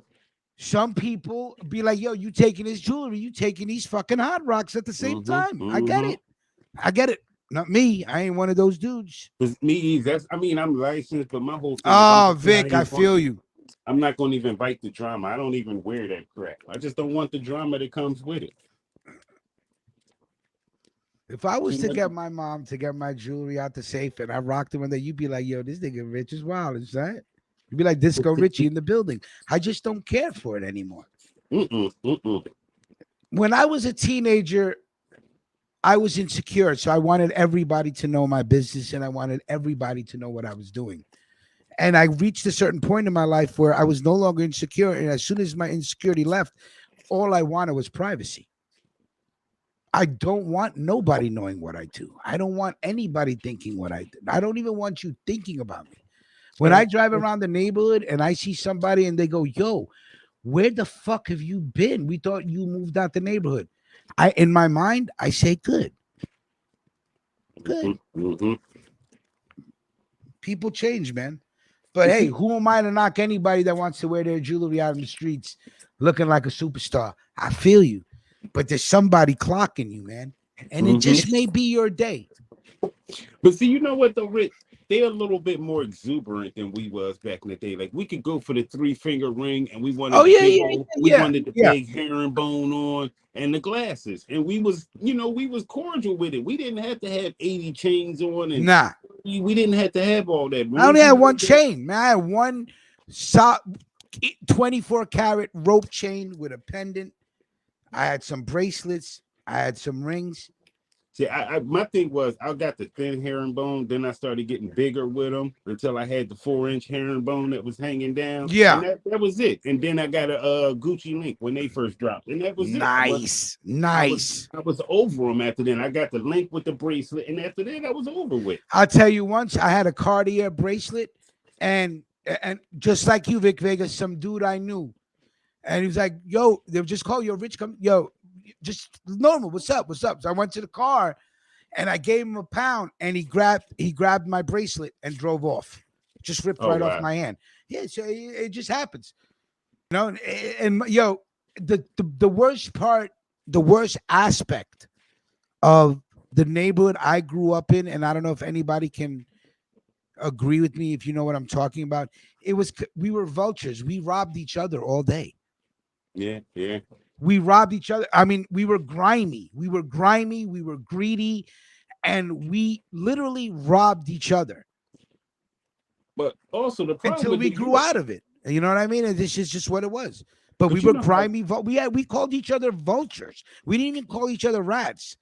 Some people be like, yo, you taking his jewelry, you taking these fucking hot rocks at the same Mm-hmm. time. I get Mm-hmm. it. I get it. Not me. I ain't one of those dudes. Cause me, that's. I mean, I'm licensed, but my whole thing is, I'm Oh, just not Vic, I even going. feel you. I'm not going to even bite the drama. I don't even wear that crap. I just don't want the drama that comes with it. If I was Too to much. get my mom to get my jewelry out the safe and I rocked it one day, you'd be like, yo, this nigga Rich is wild, is that? You'd be like Disco Richie in the building. I just don't care for it anymore. Mm-mm, mm-mm. When I was a teenager, I was insecure. So I wanted everybody to know my business and I wanted everybody to know what I was doing. And I reached a certain point in my life where I was no longer insecure. And as soon as my insecurity left, all I wanted was privacy. I don't want nobody knowing what I do. I don't want anybody thinking what I do. I don't even want you thinking about me. When I And drive around the neighborhood and I see somebody and they go, yo, where the fuck have you been? We thought you moved out the neighborhood. In my mind, I say, good, good. mm-hmm. People change, man. But You hey, see, who am I to knock anybody that wants to wear their jewelry out in the streets looking like a superstar? I feel you. But there's somebody clocking you, man. And it mm-hmm. just may be your day. But see, you know what though, Rich? They're a little bit more exuberant than we was back in the day. Like we could go for the 3 finger ring, and we Oh, wanted the yeah, big yeah, old, we yeah, wanted the yeah. big herringbone on and the glasses, and we was, we was cordial with it. We didn't have to have 80 chains on, and Nah. we didn't have to have all that. I Long only as had you one wore that, chain, man. I had one so 24 karat rope chain with a pendant. I had some bracelets. I had some rings. see, my thing was I got the thin herringbone, then I started getting bigger with them until I had the 4 inch herringbone that was hanging down, and Yeah. that was it. And then I got a Gucci link when they first dropped, and that was it. Nice. I was Nice. I was over them after then. I got the link with the bracelet, and after that, I was over with. I'll tell you once I had a Cartier bracelet and just like you, Vic Vegas, some dude I knew. And he was like, yo, they'll just call you a rich come. Yo, just normal. What's up? What's up? So I went to the car and I gave him a pound and he grabbed my bracelet and drove off. Just ripped Oh right off wow. my hand. Yeah, so it just happens. You know, and yo, the worst part, the worst aspect of the neighborhood I grew up in, and I don't know if anybody can agree with me if you know what I'm talking about. We were vultures. We robbed each other all day. Yeah, yeah. We robbed each other. I mean, we were grimy. We were grimy. We were greedy, and we literally robbed each other But also the problem until with we New grew York, out of it. You know what I mean? And this is just what it was. But we but you were know how grimy. We called each other vultures. We didn't even call each other rats.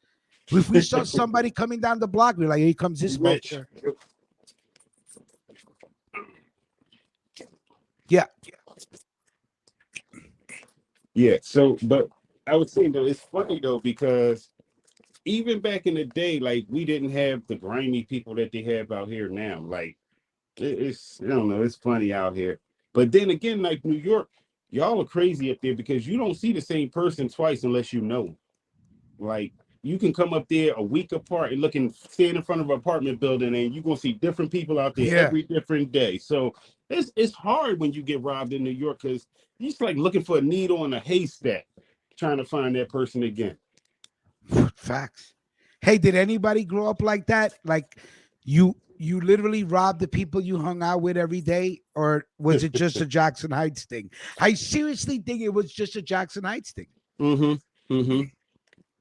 If we saw somebody coming down the block, we were like, "Here comes this rich. vulture." Yeah, Yeah. So, but I was saying though, it's funny though because even back in the day, like we didn't have the grimy people that they have out here now. Like it's I don't know, it's funny out here. But then again, like New York, y'all are crazy up there because you don't see the same person twice unless you know 'em. Like you can come up there a week apart and stand in front of an apartment building, and you're gonna see different people out there yeah. every different day. So it's hard when you get robbed in New York because you're just like looking for a needle in a haystack, trying to find that person again. Facts. Hey, did anybody grow up like that? Like you literally robbed the people you hung out with every day, or was it just a Jackson Heights thing? I seriously think it was just a Jackson Heights thing. Mm-hmm. Mm-hmm.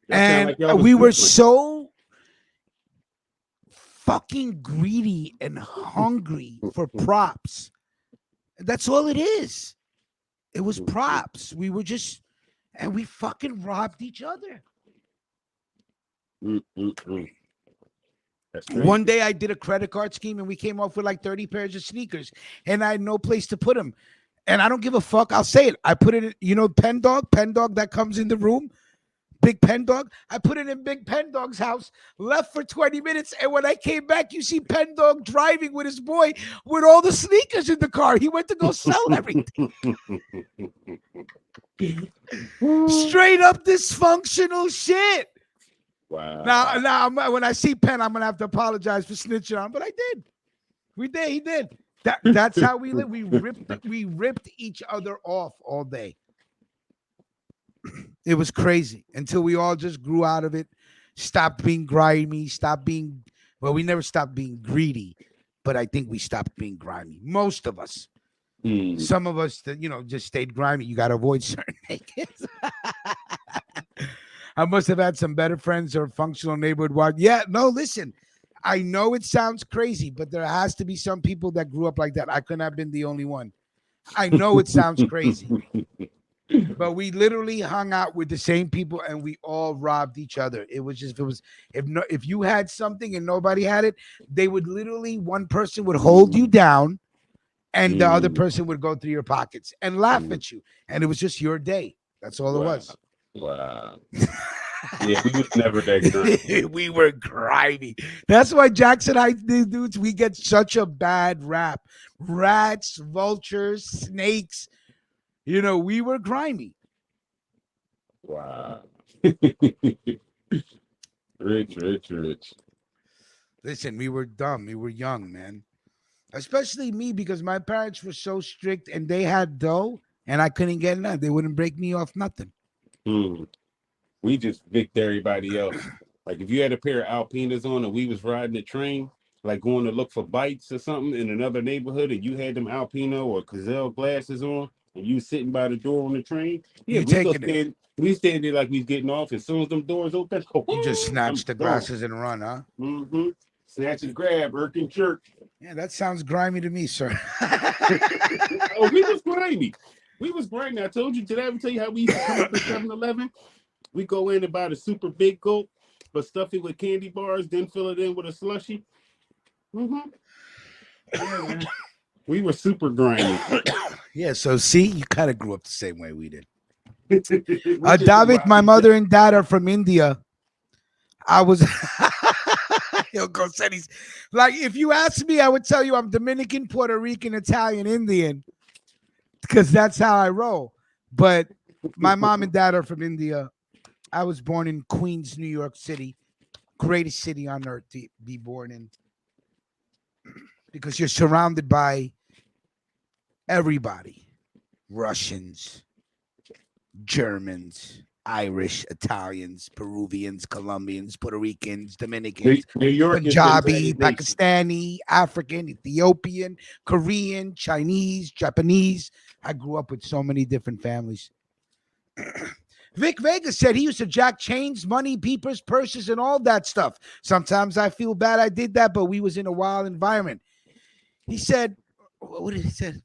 That sound And like y'all was we were Brooklyn. so fucking greedy and hungry for props. That's all it is. It was props. We were just, and we fucking robbed each other. Mm-mm-mm. That's One crazy. day I did a credit card scheme and we came off with like 30 pairs of sneakers and I had no place to put them. And I don't give a fuck. I'll say it. I put it in, Pen Dog that comes in the room, Big Pen Dog. I put it in Big Pen Dog's house, left for 20 minutes. And when I came back, you see Pen Dog driving with his boy with all the sneakers in the car. He went to go sell everything. Straight up dysfunctional shit. Wow. When I see Penn, I'm gonna have to apologize for snitching on him, but I did. We did. He did. That's how we live. We ripped each other off all day. It was crazy until we all just grew out of it, stopped being grimy, well, we never stopped being greedy, but I think we stopped being grimy. Most of us. Some of us that just stayed grimy. You got to avoid certain niggas. I must have had some better friends or functional neighborhood watch. Yeah, no, listen. I know it sounds crazy, but there has to be some people that grew up like that. I couldn't have been the only one. I know it sounds crazy, but we literally hung out with the same people and we all robbed each other. It was just if you had something and nobody had it, they would literally one person would hold you down and the other person would go through your pockets and laugh at you, and it was just your day. That's all it was. Wow. Yeah, we was never that grimy. We were grimy. That's why Jackson Heights dudes, we get such a bad rap. Rats, vultures, snakes. We were grimy. Wow. Rich. Listen, we were dumb. We were young, man. Especially me, because my parents were so strict and they had dough and I couldn't get none. They wouldn't break me off nothing. We just viced everybody else. Like if you had a pair of Alpinas on and we was riding the train, like going to look for bites or something in another neighborhood, and you had them Alpino or Gazelle glasses on, and you sitting by the door on the train, You we go taking it. stand. We stand there like we getting off. As soon as them doors open, You just I'm snatch the gone. glasses and run, huh? Snatch and grab, Erkin Church. Yeah, that sounds grimy to me, sir. Oh, we was grimy. I told you. Did I ever tell you how we used to come up to 7-Eleven? We go in and buy the super big gulp, but stuff it with candy bars, then fill it in with a slushie. Yeah, we were super grimy. Yeah, so see, you kind of grew up the same way we did. We just David, my robbed mother and dad are from India. I was Yo, Cosetti's like, if you ask me, I would tell you I'm Dominican, Puerto Rican, Italian, Indian, because that's how I roll. But my mom and dad are from India. I was born in Queens, New York City, greatest city on earth to be born in, because you're surrounded by everybody: Russians, Germans, Irish, Italians, Peruvians, Colombians, Puerto Ricans, Dominicans, New York is them Punjabi, bad nations. Pakistani, African, Ethiopian, Korean, Chinese, Japanese. I grew up with so many different families. Vic Vega said he used to jack chains, money, peepers, purses, and all that stuff. Sometimes I feel bad I did that, but we was in a wild environment. He said, what did he say?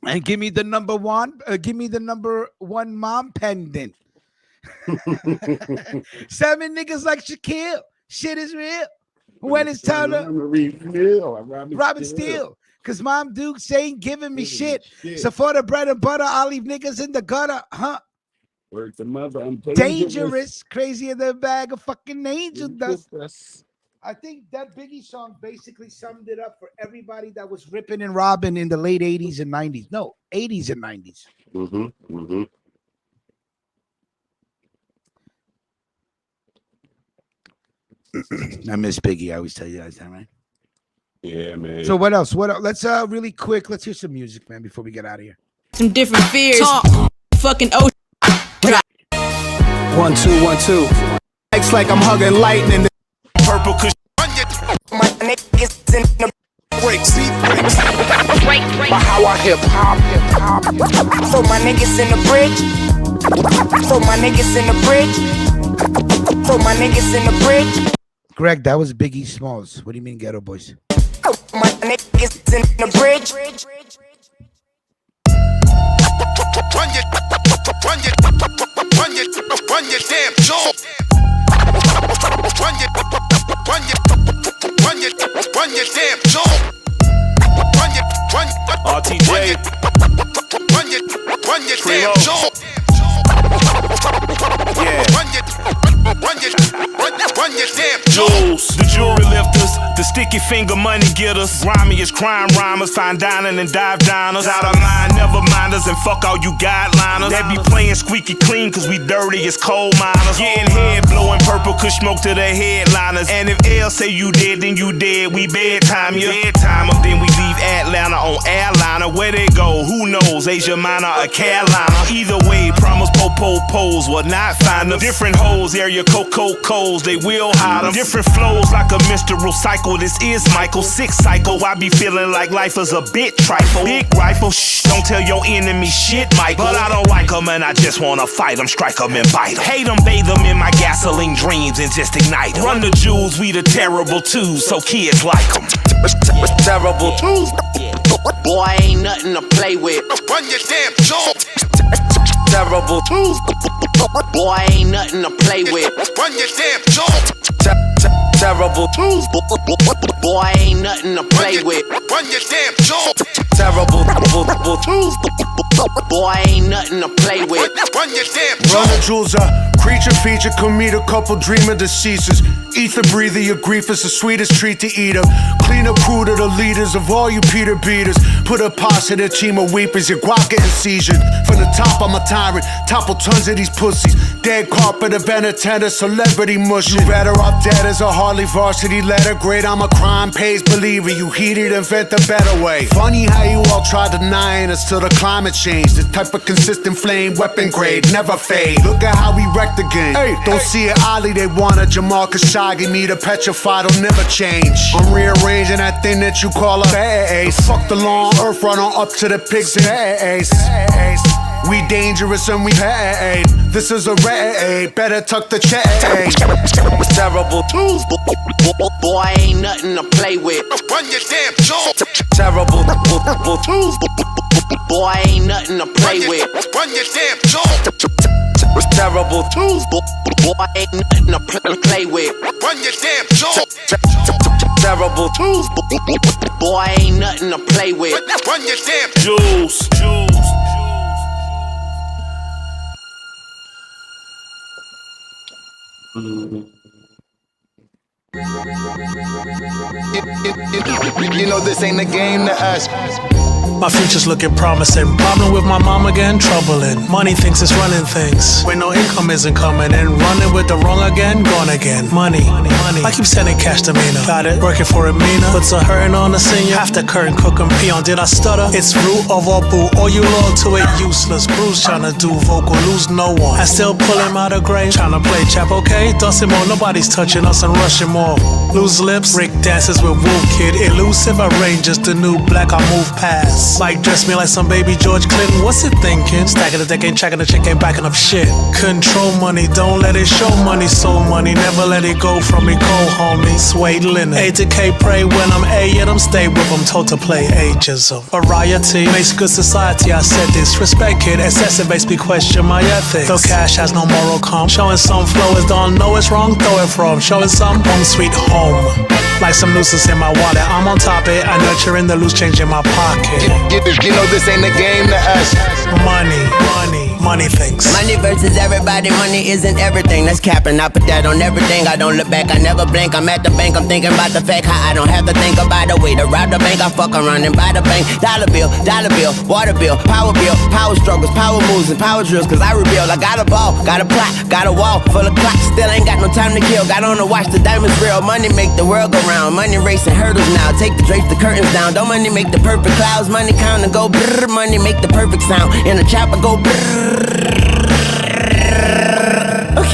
And give me the number one mom pendant. 7 niggas like Shaquille. Shit is real. When it's time to Robin Steele. Cause Mom Dukes ain't giving me shit. So for the bread and butter, I'll leave niggas in the gutter. Huh? Word to mother, I'm Dangerous. Crazier than a bag of fucking angel dust. I think that Biggie song basically summed it up for everybody that was ripping and robbing in the late 80s and 90s. No, 80s and 90s. I miss Biggie. I always tell you guys that, right? Yeah, man. So what else? Let's really quick. Let's hear some music, man, before we get out of here. Some different fears. Fucking ocean. 1 2 1 2. It's like I'm hugging lightning. Purple cushion. My niggas in the breaks. But how I hip hop. For my niggas in the bridge. For my niggas in the bridge. For my niggas in the bridge. Greg, that was Biggie Smalls. What do you mean, Ghetto Boys? My niggas in the bridge. Run your damn jaw. Run your damn jaw. RTJ. Run your damn jaw. Yeah. Run your damn Jules, the jewelry lifters, the sticky finger money getters, grimiest crime rhymers, fine dining and dive diners, out of line, never minders, and fuck all you guideliners that be playing squeaky clean cause we dirty as coal miners, getting head blowing purple kush smoke to the headliners, and if L say you dead then you dead, we bedtime you, bedtime them, then we leave Atlanta on airliner, where they go, who knows, Asia Minor or Carolina, either way, promise pose will not find them, different hoes, area codes, they will hide them, different flows like a menstrual cycle, this is Michael's 6th cycle, I be feeling like life is a bit trifle, big rifle, shh, don't tell your enemy shit, Michael, but I don't like them and I just wanna fight them, strike them and bite them, hate them, bathe them in my gasoline dreams and just ignite them, run the jewels, we the terrible twos, so kids like them. terrible twos. Boy, ain't nothing to play with. Run your damn jaw. Terrible twos. Boy, ain't nothing to play with. Run your damn jaw. Terrible twos. Boy, ain't nothing to play with. Run your damn jaw. Terrible twos. Boy, ain't nothing to play with. Run your damn Run the jaw. jewels up, creature feature, come meet a couple dreamer deceases. Ether breather, your grief is the sweetest treat to eat up. Clean up crew to the leaders of all you Peter beaters. Put a pause to the team of weepers, your guap getting seizure. From the top, I'm a tyrant, topple tons of these pussies. Dead carpet, a tender celebrity mush. You better off dead as a Harley varsity letter grade. I'm a crime pays believer, you heated, invent a better way. Funny how you all try denying us till the climate change. The type of consistent flame, weapon grade, never fade. Look at how we wrecked the game. Hey, don't see it, Ali, they want a Jamal Khashoggi. Me to petrified, will never change. I'm rearranging that thing that you call a base. Fuck the long earth, run on up to the pigs and ace. We dangerous and we paid. This is a raid, better tuck the chain. Terrible twos. Boy, ain't nothing to play with. Run your damn jaw. Terrible twos. Boy, ain't nothing to play with. Run your damn jaw. Terrible twos. Boy, ain't nothing to play with. Run your damn jaw. Terrible twos. Boy, ain't nothing to play with. Run your damn Jules. You know this ain't a game to us. My future's looking promising. Problem with my mom again, troubling. Money thinks it's running things when no income isn't coming in. Running with the wrong again, gone again. Money. I keep sending cash to Mina. Got it, working for a Mina. Puts a hurting on the senior. Half the curtain, cook and peon. Did I stutter? It's root of all boo. All you loyal to it, useless. Bruce tryna do vocal, lose no one. I still pull him out of grave. Tryna play chap, okay? Dust him more, nobody's touching us and rushing more. Lose lips, Rick dances with Wolf Kid. Elusive, I range just the new black I move past. Like dress me like some baby George Clinton, what's it thinking? Stacking the deck, ain't checking the chick, ain't backing up shit. Control money, don't let it show money, soul money. Never let it go from me, cold homie. Suede linen, A to K, pray when I'm A, yet I'm stay with them, told to play ageism. Variety makes good society, I said this. Respect kid, exacerbates me, question my ethics. Though cash has no moral calm, showing some flow is don't know it's wrong, throw it from. Showing some home sweet home. Like some nooses in my wallet, I'm on top it. I nurturing the loose change in my pocket. You know this ain't a game to us. Money thinks. Money versus everybody, money isn't everything. That's capping, I put that on everything. I don't look back, I never blink. I'm at the bank, I'm thinking about the fact how I don't have to think about the way to rob the bank. I fuck around and buy the bank. Dollar bill, water bill, power struggles, power moves and power drills. Cause I reveal, I got a ball, got a plot, got a wall full of clocks. Still ain't got no time to kill. Got on to watch the diamonds real. Money make the world go round. Money racing hurdles now. Take the drapes, the curtains down. Don't money make the perfect clouds. Money count and go brrr. Money make the perfect sound. In the chopper go brrr.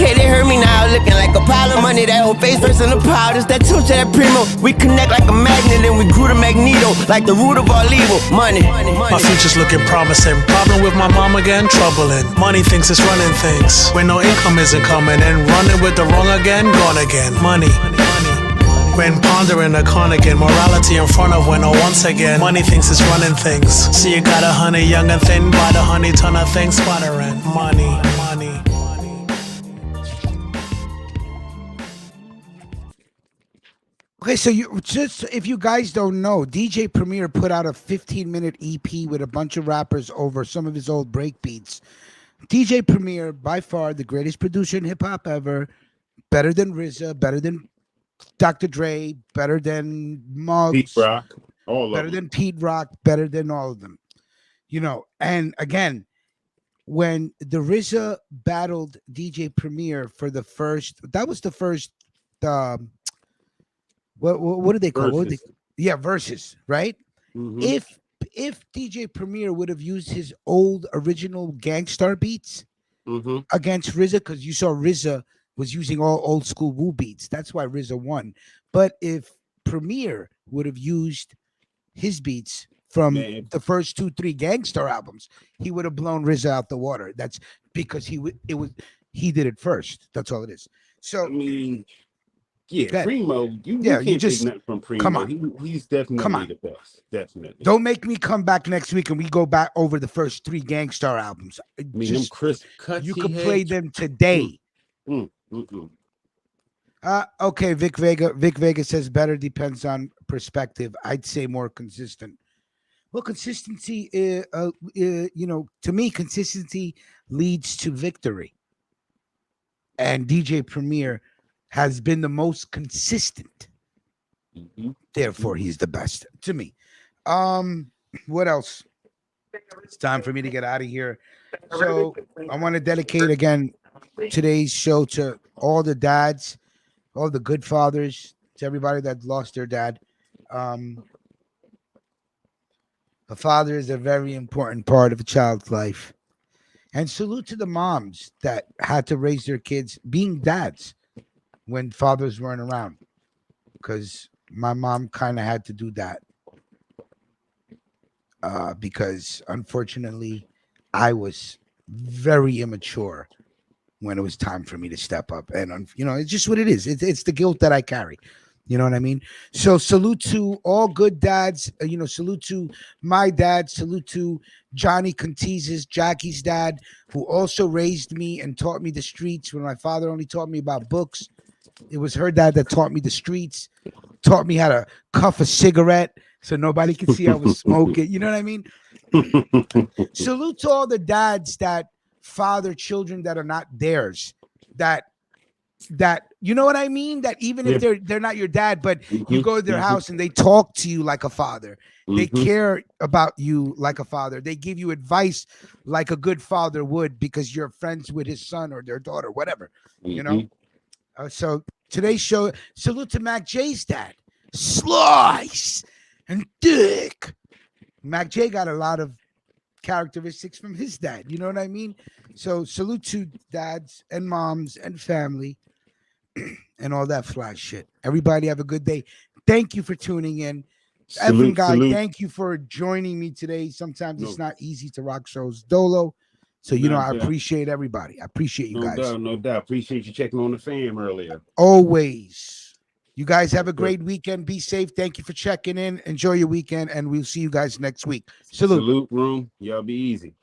okay, they heard me now. Looking like a pile of money. That whole face first in the pile. It's that two to that primo. We connect like a magnet and we grew to Magneto. Like the root of all evil. Money. My future's looking promising. Problem with my mom again, troubling. Money thinks it's running things. When no income isn't coming and running with the wrong again, gone again. Money. When pondering a con again, morality in front of when once again, money thinks it's running things. See you got a honey, young and thin, by the honey ton of things, sputtering. Money. Okay, so if you guys don't know, DJ Premier put out a 15-minute EP with a bunch of rappers over some of his old break beats. DJ Premier, by far the greatest producer in hip hop ever, better than RZA, better than Dr. Dre, better than Muggs, Pete Rock, better than Pete Rock, better than all of them. And again, when the RZA battled DJ Premier for the first, that was the first, what did they call it? Versus, right? Mm-hmm. If DJ Premier would have used his old original Gangstar beats against RZA, because you saw RZA was using all old school Wu beats. That's why RZA won. But if Premier would have used his beats from the first 2-3 Gangstar albums, he would have blown RZA out the water. That's because he did it first. That's all it is. So I mean, Primo, you can't take nothing from Primo. Come on. He's definitely the best. Definitely. Don't make me come back next week and we go back over the first 3 Gangstar albums. I mean, them crisp cuts you could play them today. Okay, Vic Vega says better depends on perspective. I'd say more consistent. Well, consistency, to me, consistency leads to victory. And DJ Premier has been the most consistent. Therefore, he's the best to me. What else? It's time for me to get out of here. So I want to dedicate again today's show to all the dads, all the good fathers, to everybody that lost their dad. A father is a very important part of a child's life. And salute to the moms that had to raise their kids being dads when fathers weren't around. Because my mom kind of had to do that. Because unfortunately, I was very immature when it was time for me to step up. And, it's just what it is. It's the guilt that I carry. You know what I mean? So salute to all good dads. Salute to my dad. Salute to Johnny Contiz's, Jackie's dad, who also raised me and taught me the streets when my father only taught me about books. It was her dad that taught me the streets, taught me how to cuff a cigarette so nobody could see I was smoking. You know what I mean? Salute to all the dads that father children that are not theirs, that you know what I mean, that even if they're not your dad, but you go to their house and they talk to you like a father, they care about you like a father, they give you advice like a good father would because you're friends with his son or their daughter, whatever. So today's show, salute to Mac J's dad, Slice and Dick. Mac J got a lot of characteristics from his dad, you know what I mean? So salute to dads and moms and family and all that flash shit. Everybody have a good day. Thank you for tuning in. Salute. Thank you for joining me today. Sometimes it's not easy to rock shows dolo. So, I appreciate everybody. I appreciate you guys. No doubt. Appreciate you checking on the fam earlier. Always. You guys have a great weekend. Be safe. Thank you for checking in. Enjoy your weekend, and we'll see you guys next week. Salute. Salute, room. Y'all be easy.